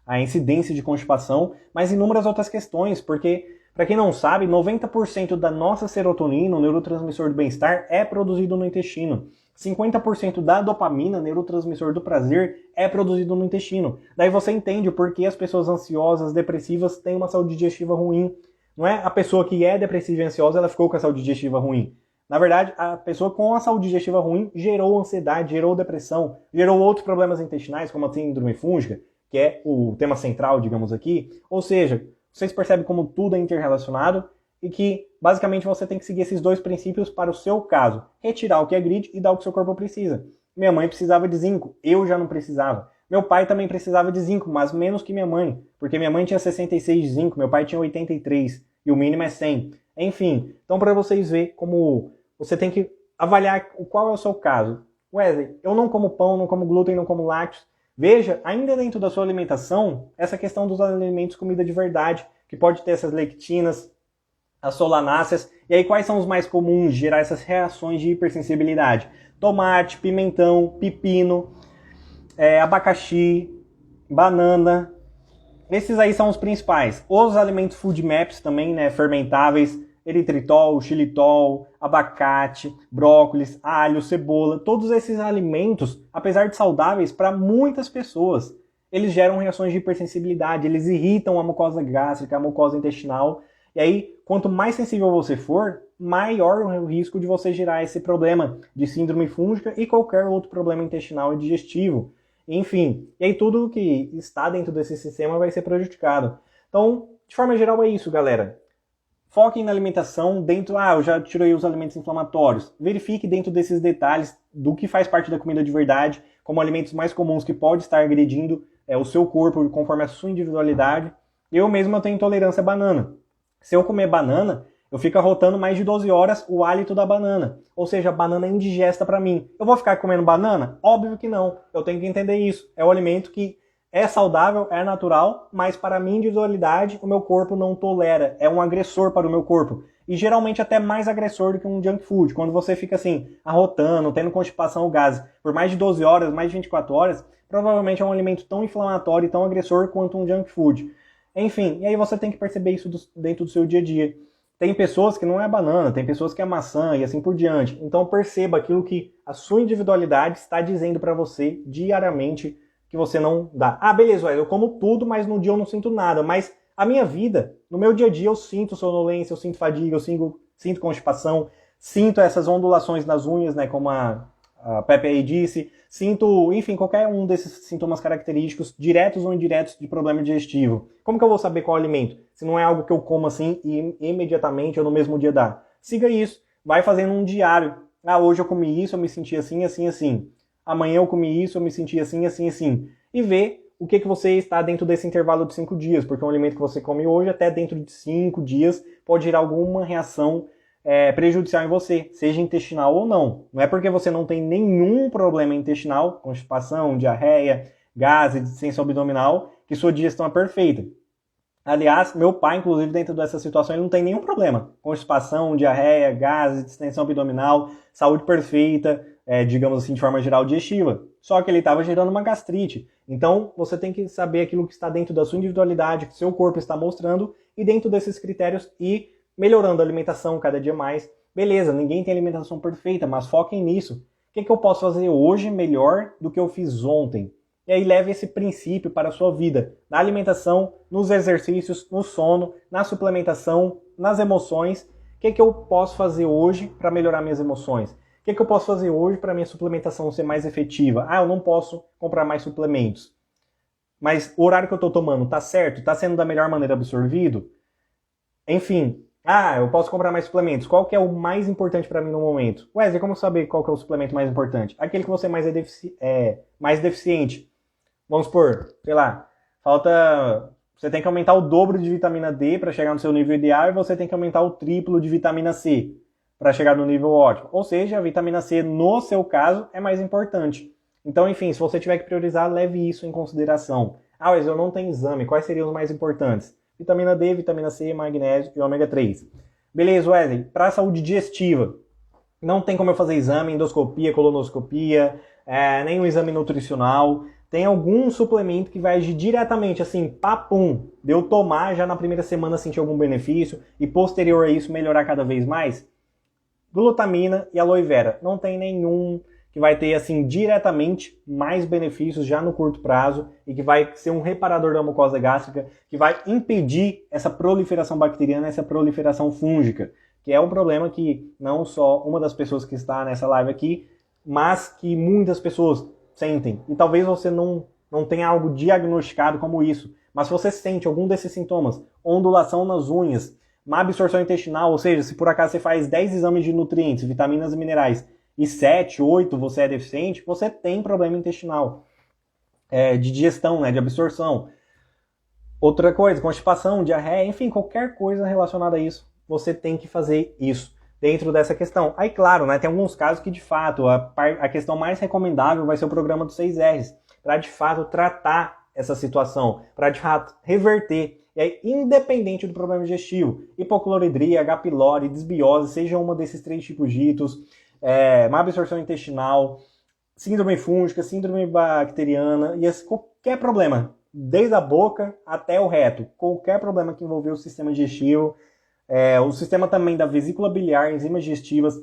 a incidência de constipação, mas inúmeras outras questões, porque, para quem não sabe, 90% da nossa serotonina, o neurotransmissor do bem-estar, é produzido no intestino. 50% da dopamina, neurotransmissor do prazer, é produzido no intestino. Daí você entende o porquê as pessoas ansiosas, depressivas, têm uma saúde digestiva ruim. Não é a pessoa que é depressiva e ansiosa, ela ficou com a saúde digestiva ruim. Na verdade, a pessoa com a saúde digestiva ruim gerou ansiedade, gerou depressão, gerou outros problemas intestinais, como a síndrome fúngica, que é o tema central, digamos aqui. Ou seja, vocês percebem como tudo é interrelacionado e que, basicamente, você tem que seguir esses 2 princípios para o seu caso. Retirar o que agride e dar o que seu corpo precisa. Minha mãe precisava de zinco, eu já não precisava. Meu pai também precisava de zinco, mas menos que minha mãe, porque minha mãe tinha 66 de zinco, meu pai tinha 83, e o mínimo é 100. Enfim, então para vocês verem como você tem que avaliar qual é o seu caso. Wesley, eu não como pão, não como glúten, não como lácteos. Veja, ainda dentro da sua alimentação, essa questão dos alimentos comida de verdade, que pode ter essas lectinas, as solanáceas, e aí quais são os mais comuns de gerar essas reações de hipersensibilidade? tomate, pimentão, pepino, abacaxi, banana. Esses aí são os principais. Os alimentos food maps também, né, fermentáveis, eritritol, xilitol, abacate, brócolis, alho, cebola, todos esses alimentos, apesar de saudáveis para muitas pessoas, eles geram reações de hipersensibilidade, eles irritam a mucosa gástrica, a mucosa intestinal, e aí, quanto mais sensível você for, maior o risco de você gerar esse problema de síndrome fúngica e qualquer outro problema intestinal e digestivo. Enfim, e aí tudo que está dentro desse sistema vai ser prejudicado. Então, de forma geral é isso, galera. Foquem na alimentação dentro... eu já tirei os alimentos inflamatórios. Verifique dentro desses detalhes do que faz parte da comida de verdade, como alimentos mais comuns que pode estar agredindo o seu corpo conforme a sua individualidade. Eu mesmo tenho intolerância à banana. Se eu comer banana, eu fico arrotando mais de 12 horas o hálito da banana. Ou seja, a banana é indigesta para mim. Eu vou ficar comendo banana? Óbvio que não. Eu tenho que entender isso. É um alimento que é saudável, é natural, mas para a minha individualidade, o meu corpo não tolera. É um agressor para o meu corpo. E geralmente até mais agressor do que um junk food. Quando você fica assim, arrotando, tendo constipação ou gases por mais de 12 horas, mais de 24 horas, provavelmente é um alimento tão inflamatório e tão agressor quanto um junk food. Enfim, e aí você tem que perceber isso dentro do seu dia a dia. Tem pessoas que não é banana, tem pessoas que é maçã e assim por diante. Então perceba aquilo que a sua individualidade está dizendo para você diariamente que você não dá. Beleza, eu como tudo, mas no dia eu não sinto nada. Mas a minha vida, no meu dia a dia eu sinto sonolência, eu sinto fadiga, eu sinto constipação, sinto essas ondulações nas unhas, né, como a Pepe aí disse, sinto, enfim, qualquer um desses sintomas característicos, diretos ou indiretos, de problema digestivo. Como que eu vou saber qual alimento? Se não é algo que eu como assim e imediatamente ou no mesmo dia dá. Siga isso, vai fazendo um diário. Hoje eu comi isso, eu me senti assim, assim, assim. Amanhã eu comi isso, eu me senti assim, assim, assim. E vê o que você está dentro desse intervalo de 5 dias, porque um alimento que você come hoje, até dentro de 5 dias, pode gerar alguma reação prejudicial em você, seja intestinal ou não. Não é porque você não tem nenhum problema intestinal, constipação, diarreia, gases, distensão abdominal, que sua digestão é perfeita. Aliás, meu pai, inclusive, dentro dessa situação, ele não tem nenhum problema. Constipação, diarreia, gases, distensão abdominal, saúde perfeita, digamos assim, de forma geral, digestiva. Só que ele estava gerando uma gastrite. Então, você tem que saber aquilo que está dentro da sua individualidade, que o seu corpo está mostrando, e dentro desses critérios ir melhorando a alimentação cada dia mais. Beleza, ninguém tem alimentação perfeita, mas foquem nisso. O que eu posso fazer hoje melhor do que eu fiz ontem? E aí leve esse princípio para a sua vida, na alimentação, nos exercícios, no sono, na suplementação, nas emoções. O que eu posso fazer hoje para melhorar minhas emoções? O que eu posso fazer hoje para minha suplementação ser mais efetiva? Eu não posso comprar mais suplementos. Mas o horário que eu estou tomando está certo? Está sendo da melhor maneira absorvido? Enfim, eu posso comprar mais suplementos. Qual que é o mais importante para mim no momento? Wesley, como saber qual que é o suplemento mais importante? Aquele que você mais mais deficiente. Vamos supor, sei lá, você tem que aumentar o dobro de vitamina D para chegar no seu nível ideal e você tem que aumentar o triplo de vitamina C para chegar no nível ótimo. Ou seja, a vitamina C, no seu caso, é mais importante. Então, enfim, se você tiver que priorizar, leve isso em consideração. Mas eu não tenho exame, quais seriam os mais importantes? Vitamina D, vitamina C, magnésio e ômega 3. Beleza, Wesley, para a saúde digestiva, não tem como eu fazer exame, endoscopia, colonoscopia, nenhum exame nutricional. Tem algum suplemento que vai agir diretamente, assim, papum, de eu tomar já na primeira semana sentir algum benefício e posterior a isso melhorar cada vez mais? Glutamina e aloe vera. Não tem nenhum que vai ter, assim, diretamente mais benefícios já no curto prazo e que vai ser um reparador da mucosa gástrica, que vai impedir essa proliferação bacteriana, essa proliferação fúngica, que é um problema que não só uma das pessoas que está nessa live aqui, mas que muitas pessoas sentem. E talvez você não tenha algo diagnosticado como isso, mas se você sente algum desses sintomas, ondulação nas unhas, má absorção intestinal, ou seja, se por acaso você faz 10 exames de nutrientes, vitaminas e minerais, e 7, 8 você é deficiente, você tem problema intestinal, de digestão, né, de absorção. Outra coisa, constipação, diarreia, enfim, qualquer coisa relacionada a isso, você tem que fazer isso dentro dessa questão. Aí, claro, né, tem alguns casos que, de fato, a questão mais recomendável vai ser o programa dos 6 R's, para, de fato, tratar essa situação, para, de fato, reverter. E aí, independente do problema digestivo, hipocloridria, H. pylori, desbiose, seja uma desses 3 tipos ditos, má absorção intestinal, síndrome fúngica, síndrome bacteriana, e qualquer problema, desde a boca até o reto, qualquer problema que envolver o sistema digestivo, o sistema também da vesícula biliar, enzimas digestivas,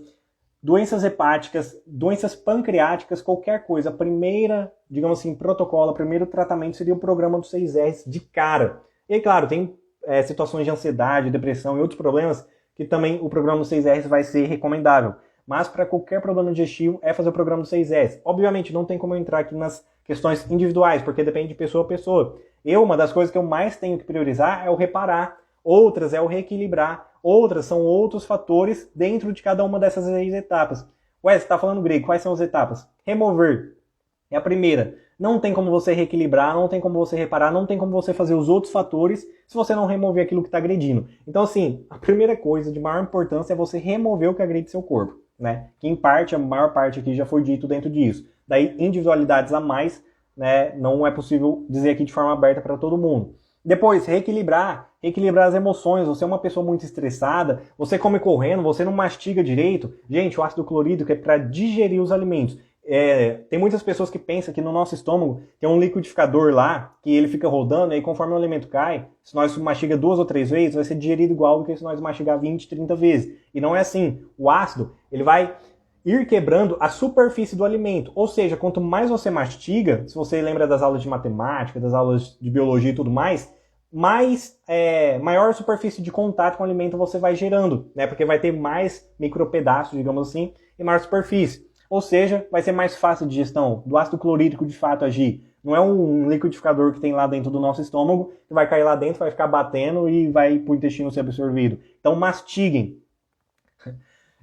doenças hepáticas, doenças pancreáticas, qualquer coisa, a primeira, digamos assim, protocolo, o primeiro tratamento seria o programa do 6Rs de cara. E aí, claro, tem situações de ansiedade, depressão e outros problemas que também o programa do 6Rs vai ser recomendável. Mas para qualquer problema digestivo é fazer o programa do 6S. Obviamente, não tem como eu entrar aqui nas questões individuais, porque depende de pessoa a pessoa. Uma das coisas que eu mais tenho que priorizar é o reparar, outras é o reequilibrar, outras são outros fatores dentro de cada uma dessas 6 etapas. Ué, você está falando grego, quais são as etapas? Remover é a primeira. Não tem como você reequilibrar, não tem como você reparar, não tem como você fazer os outros fatores se você não remover aquilo que está agredindo. Então, assim, a primeira coisa de maior importância é você remover o que agride seu corpo, né? Que em parte, a maior parte aqui já foi dito dentro disso. Daí, individualidades a mais, né? Não é possível dizer aqui de forma aberta para todo mundo. Depois, reequilibrar as emoções. Você é uma pessoa muito estressada, você come correndo, você não mastiga direito. Gente, o ácido clorídrico é para digerir os alimentos. Tem muitas pessoas que pensam que no nosso estômago tem um liquidificador lá, que ele fica rodando, e aí conforme o alimento cai, se nós mastiga 2 ou 3 vezes, vai ser digerido igual do que se nós mastigar 20, 30 vezes. E não é assim. O ácido, ele vai ir quebrando a superfície do alimento. Ou seja, quanto mais você mastiga, se você lembra das aulas de matemática, das aulas de biologia e tudo mais, maior superfície de contato com o alimento você vai gerando, né? Porque vai ter mais micropedaços, digamos assim, e maior superfície. Ou seja, vai ser mais fácil a digestão do ácido clorídrico de fato agir. Não é um liquidificador que tem lá dentro do nosso estômago, que vai cair lá dentro, vai ficar batendo e vai para o intestino ser absorvido. Então mastiguem.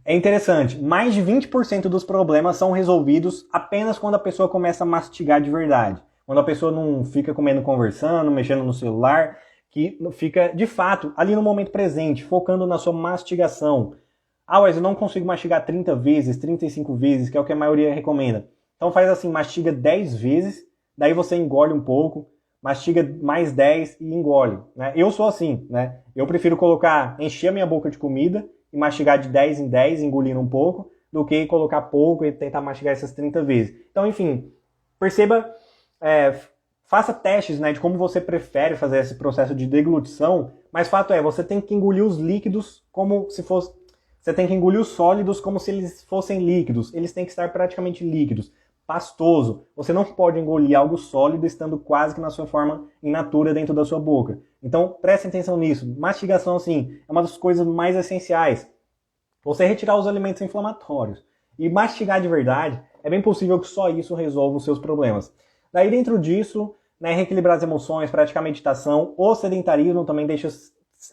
É interessante, mais de 20% dos problemas são resolvidos apenas quando a pessoa começa a mastigar de verdade. Quando a pessoa não fica comendo, conversando, mexendo no celular, que fica, de fato, ali no momento presente, focando na sua mastigação. Mas eu não consigo mastigar 30 vezes, 35 vezes, que é o que a maioria recomenda. Então faz assim, mastiga 10 vezes, daí você engole um pouco, mastiga mais 10 e engole. Né? Eu sou assim, né? Eu prefiro encher a minha boca de comida e mastigar de 10 em 10, engolindo um pouco, do que colocar pouco e tentar mastigar essas 30 vezes. Então, enfim, perceba, faça testes, né, de como você prefere fazer esse processo de deglutição, mas fato é, você tem que engolir os líquidos como se fosse... Você tem que engolir os sólidos como se eles fossem líquidos. Eles têm que estar praticamente líquidos. Pastoso. Você não pode engolir algo sólido estando quase que na sua forma in natura dentro da sua boca. Então, prestem atenção nisso. Mastigação, assim, é uma das coisas mais essenciais. Você retirar os alimentos inflamatórios. E mastigar de verdade, é bem possível que só isso resolva os seus problemas. Daí, dentro disso, né, reequilibrar as emoções, praticar meditação. O sedentarismo também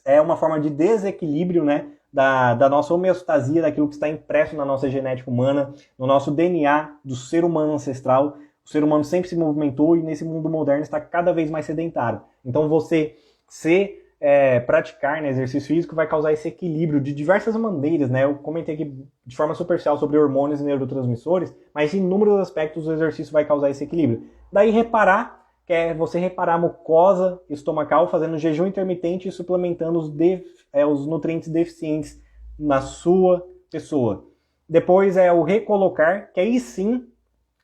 é uma forma de desequilíbrio, né? Da nossa homeostasia, daquilo que está impresso na nossa genética humana, no nosso DNA do ser humano ancestral. O ser humano sempre se movimentou e nesse mundo moderno está cada vez mais sedentário. Então você praticar, né, exercício físico vai causar esse equilíbrio de diversas maneiras. Né? Eu comentei aqui de forma superficial sobre hormônios e neurotransmissores, mas em inúmeros aspectos o exercício vai causar esse equilíbrio. Daí reparar, que é você reparar a mucosa estomacal fazendo jejum intermitente e suplementando os nutrientes deficientes na sua pessoa. Depois o recolocar, que aí sim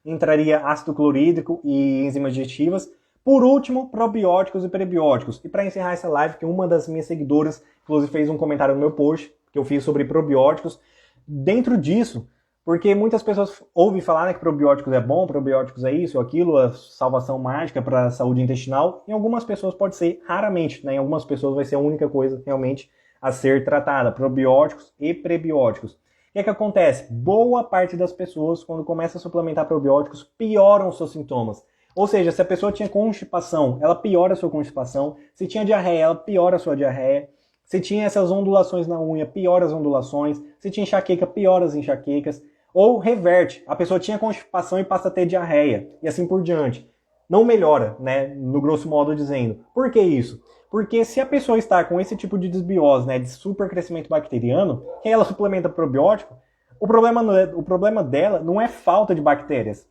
entraria ácido clorídrico e enzimas digestivas. Por último, probióticos e prebióticos. E para encerrar essa live, que uma das minhas seguidoras, inclusive, fez um comentário no meu post, que eu fiz sobre probióticos. Dentro disso, porque muitas pessoas ouvem falar, né, que probióticos é bom, probióticos é isso ou aquilo, a salvação mágica para a saúde intestinal. Em algumas pessoas pode ser, raramente, né? Em algumas pessoas vai ser a única coisa realmente a ser tratada, probióticos e prebióticos. O que é que acontece? Boa parte das pessoas, quando começa a suplementar probióticos, pioram os seus sintomas. Ou seja, se a pessoa tinha constipação, ela piora a sua constipação. Se tinha diarreia, ela piora a sua diarreia. Se tinha essas ondulações na unha, piora as ondulações. Se tinha enxaqueca, piora as enxaquecas. Ou reverte, a pessoa tinha constipação e passa a ter diarreia. E assim por diante. Não melhora, né? No grosso modo dizendo. Por que isso? Porque se a pessoa está com esse tipo de desbiose, né, de supercrescimento bacteriano, que ela suplementa probiótico, o problema dela não é falta de bactérias.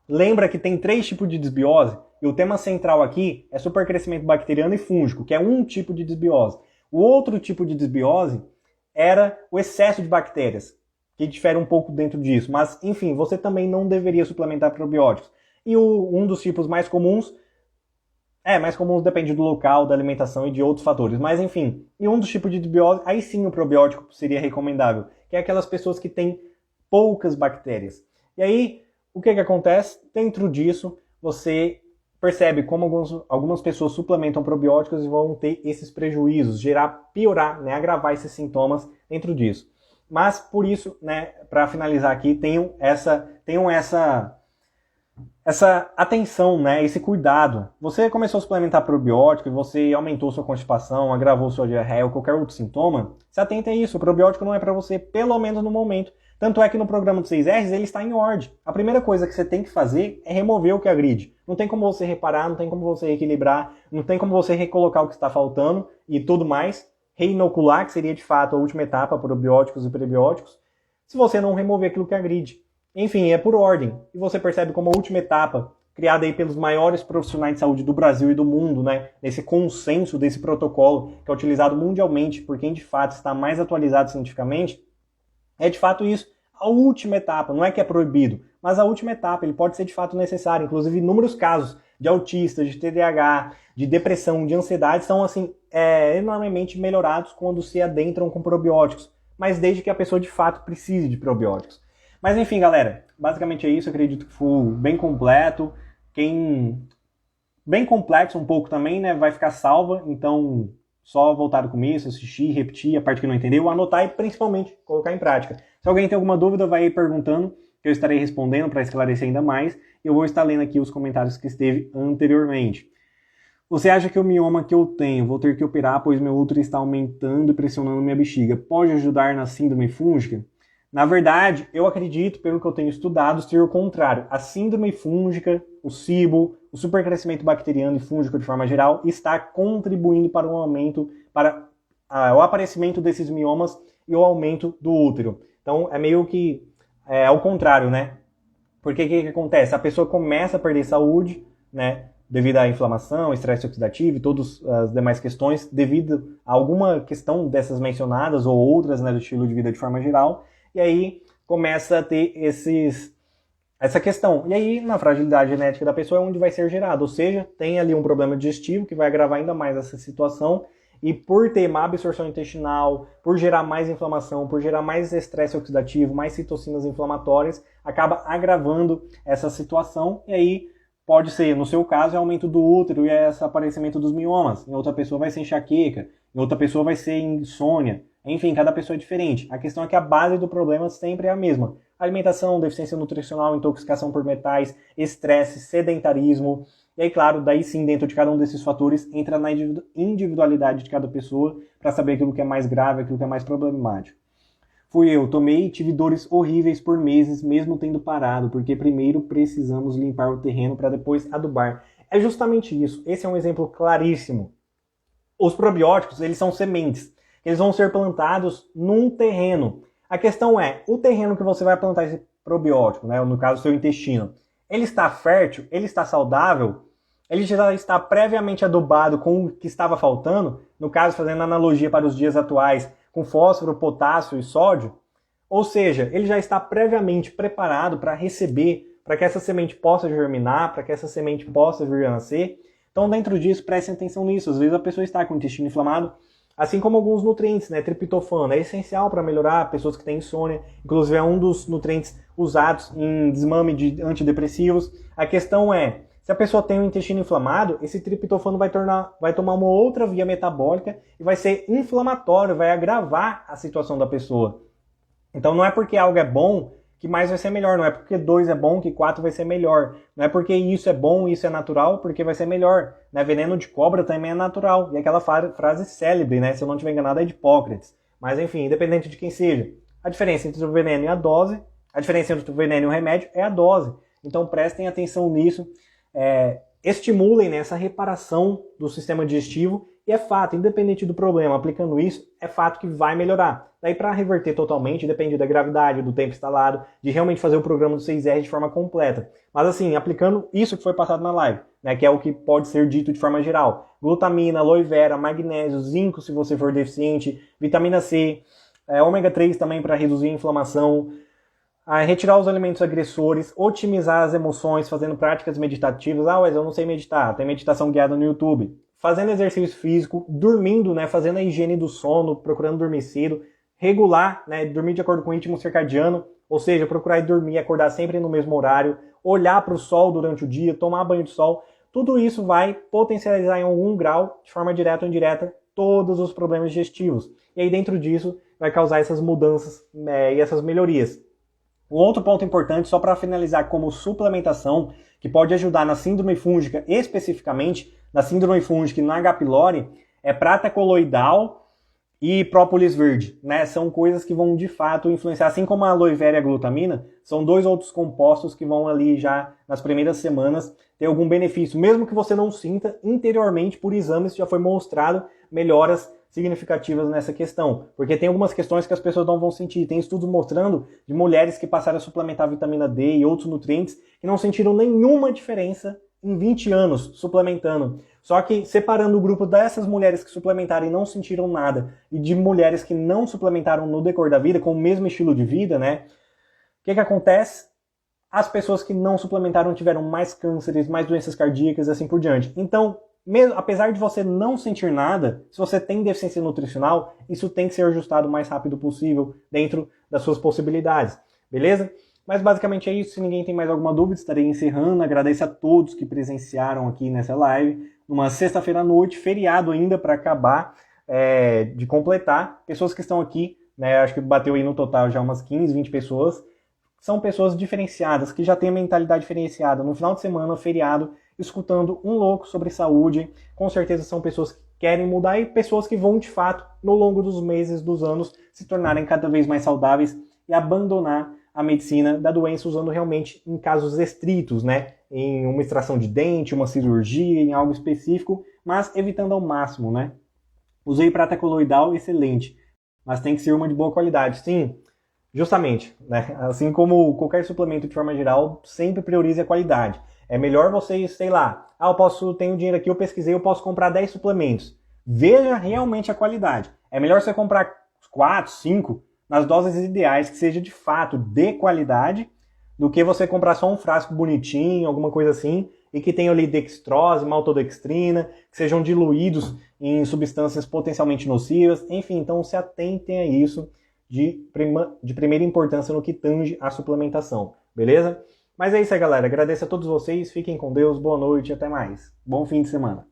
Lembra que tem 3 tipos de desbiose? E o tema central aqui é supercrescimento bacteriano e fúngico, que é um tipo de desbiose. O outro tipo de desbiose era o excesso de bactérias. O que difere um pouco dentro disso. Mas, enfim, você também não deveria suplementar probióticos. E um dos tipos mais comuns depende do local, da alimentação e de outros fatores. Mas, enfim, e um dos tipos de antibiótico, aí sim o probiótico seria recomendável, que é aquelas pessoas que têm poucas bactérias. E aí, o que acontece? Dentro disso, você percebe como algumas pessoas suplementam probióticos e vão ter esses prejuízos, piorar, né, agravar esses sintomas dentro disso. Mas, por isso, né, para finalizar aqui, tenham essa atenção, né, esse cuidado. Você começou a suplementar probiótico e você aumentou sua constipação, agravou sua diarreia ou qualquer outro sintoma, se atenta a isso. O probiótico não é para você, pelo menos no momento. Tanto é que no programa do 6Rs ele está em ordem. A primeira coisa que você tem que fazer é remover o que agride. Não tem como você reparar, não tem como você equilibrar, não tem como você recolocar o que está faltando e tudo mais. Reinocular, que seria de fato a última etapa, probióticos e prebióticos, se você não remover aquilo que agride. Enfim, é por ordem. E você percebe como a última etapa, criada aí pelos maiores profissionais de saúde do Brasil e do mundo, né, nesse consenso desse protocolo, que é utilizado mundialmente por quem de fato está mais atualizado cientificamente, é de fato isso, a última etapa, não é que é proibido, mas a última etapa, ele pode ser de fato necessário, inclusive inúmeros casos de autistas, de TDAH, de depressão, de ansiedade, são assim, enormemente melhorados quando se adentram com probióticos, mas desde que a pessoa de fato precise de probióticos. Mas enfim, galera, basicamente é isso, eu acredito que foi bem completo, bem complexo um pouco também, né, vai ficar salva, então só voltar do começo, assistir, repetir a parte que não entendeu, anotar e principalmente colocar em prática. Se alguém tem alguma dúvida, vai aí perguntando, que eu estarei respondendo para esclarecer ainda mais. Eu vou estar lendo aqui os comentários que esteve anteriormente. Você acha que o mioma que eu tenho, vou ter que operar, pois meu útero está aumentando e pressionando minha bexiga, pode ajudar na síndrome fúngica? Na verdade, eu acredito, pelo que eu tenho estudado, ser o contrário. A síndrome fúngica, o SIBO, o supercrescimento bacteriano e fúngico de forma geral, está contribuindo para o aumento, para o aparecimento desses miomas e o aumento do útero. Então, é meio que ao contrário, né? Porque o que acontece? A pessoa começa a perder saúde, né? Devido à inflamação, estresse oxidativo e todas as demais questões, devido a alguma questão dessas mencionadas ou outras, né, do estilo de vida de forma geral, e aí começa a ter essa questão. E aí, na fragilidade genética da pessoa é onde vai ser gerado, ou seja, tem ali um problema digestivo que vai agravar ainda mais essa situação, e por ter má absorção intestinal, por gerar mais inflamação, por gerar mais estresse oxidativo, mais citocinas inflamatórias, acaba agravando essa situação, e aí pode ser, no seu caso, aumento do útero e esse aparecimento dos miomas. Em outra pessoa vai ser enxaqueca, em outra pessoa vai ser insônia. Enfim, cada pessoa é diferente. A questão é que a base do problema sempre é a mesma. Alimentação, deficiência nutricional, intoxicação por metais, estresse, sedentarismo. E aí, claro, daí sim, dentro de cada um desses fatores, entra na individualidade de cada pessoa para saber aquilo que é mais grave, aquilo que é mais problemático. Fui eu, tomei e tive dores horríveis por meses, mesmo tendo parado, porque primeiro precisamos limpar o terreno para depois adubar. É justamente isso. Esse é um exemplo claríssimo. Os probióticos, eles são sementes. Eles vão ser plantados num terreno. A questão é, o terreno que você vai plantar esse probiótico, né, no caso, seu intestino, ele está fértil? Ele está saudável? Ele já está previamente adubado com o que estava faltando? No caso, fazendo analogia para os dias atuais, com fósforo, potássio e sódio? Ou seja, ele já está previamente preparado para receber, para que essa semente possa germinar, para que essa semente possa vir a nascer. Então, dentro disso, prestem atenção nisso. Às vezes a pessoa está com o intestino inflamado, assim como alguns nutrientes, né? Triptofano é essencial para melhorar pessoas que têm insônia, inclusive é um dos nutrientes usados em desmame de antidepressivos. A questão é, se a pessoa tem o intestino inflamado, esse triptofano vai tomar uma outra via metabólica e vai ser inflamatório, vai agravar a situação da pessoa. Então não é porque algo é bom que mais vai ser melhor, não é porque 2 é bom que 4 vai ser melhor, não é porque isso é bom, isso é natural, porque vai ser melhor, né? Veneno de cobra também é natural, e aquela frase célebre, né? Se eu não estiver enganado é de Hipócrates, mas enfim, independente de quem seja, a diferença entre o veneno e a dose, a diferença entre o veneno e o remédio é a dose, então prestem atenção nisso, estimulem, né, essa reparação do sistema digestivo, e é fato, independente do problema, aplicando isso, é fato que vai melhorar. Daí para reverter totalmente, depende da gravidade, do tempo instalado, de realmente fazer o programa do 6R de forma completa. Mas assim, aplicando isso que foi passado na live, né, que é o que pode ser dito de forma geral. Glutamina, aloe vera, magnésio, zinco se você for deficiente, vitamina C, ômega 3 também para reduzir a inflamação, retirar os alimentos agressores, otimizar as emoções, fazendo práticas meditativas. Mas eu não sei meditar, tem meditação guiada no YouTube. Fazendo exercício físico, dormindo, né, fazendo a higiene do sono, procurando dormir cedo, regular, né, dormir de acordo com o ritmo circadiano, ou seja, procurar dormir e acordar sempre no mesmo horário, olhar para o sol durante o dia, tomar banho de sol. Tudo isso vai potencializar em algum grau, de forma direta ou indireta, todos os problemas digestivos. E aí dentro disso vai causar essas mudanças e essas melhorias. Um outro ponto importante, só para finalizar, como suplementação, que pode ajudar na síndrome fúngica, especificamente na síndrome fúngica e na H. pylori, é prata coloidal e própolis verde, né? São coisas que vão de fato influenciar, assim como a aloe vera e a glutamina, são dois outros compostos que vão ali já nas primeiras semanas ter algum benefício, mesmo que você não sinta interiormente, por exames já foi mostrado melhoras significativas nessa questão, porque tem algumas questões que as pessoas não vão sentir. Tem estudos mostrando de mulheres que passaram a suplementar vitamina D e outros nutrientes que não sentiram nenhuma diferença em 20 anos suplementando. Só que separando o grupo dessas mulheres que suplementaram e não sentiram nada e de mulheres que não suplementaram no decorrer da vida, com o mesmo estilo de vida, né? O que acontece? As pessoas que não suplementaram tiveram mais cânceres, mais doenças cardíacas e assim por diante. Então, mesmo, apesar de você não sentir nada, se você tem deficiência nutricional, isso tem que ser ajustado o mais rápido possível dentro das suas possibilidades, beleza? Mas basicamente é isso. Se ninguém tem mais alguma dúvida, estarei encerrando. Agradeço a todos que presenciaram aqui nessa live. Numa sexta-feira à noite, feriado ainda para acabar de completar. Pessoas que estão aqui, né, acho que bateu aí no total já umas 15, 20 pessoas. São pessoas diferenciadas, que já têm a mentalidade diferenciada. No final de semana, feriado, escutando um louco sobre saúde. Com certeza são pessoas que querem mudar e pessoas que vão, de fato, no longo dos meses, dos anos, se tornarem cada vez mais saudáveis e abandonar a medicina da doença usando realmente em casos estritos, né? Em uma extração de dente, uma cirurgia, em algo específico, mas evitando ao máximo, né? Usei prata coloidal, excelente, mas tem que ser uma de boa qualidade. Sim, justamente, né? Assim como qualquer suplemento de forma geral, sempre priorize a qualidade. É melhor vocês, sei lá, tenho dinheiro aqui, eu pesquisei, eu posso comprar 10 suplementos. Veja realmente a qualidade. É melhor você comprar 4, 5 nas doses ideais, que seja de fato de qualidade, do que você comprar só um frasco bonitinho, alguma coisa assim, e que tenha ali dextrose, maltodextrina, que sejam diluídos em substâncias potencialmente nocivas. Enfim, então se atentem a isso de primeira importância no que tange a suplementação, beleza? Mas é isso aí, galera. Agradeço a todos vocês, fiquem com Deus, boa noite e até mais. Bom fim de semana.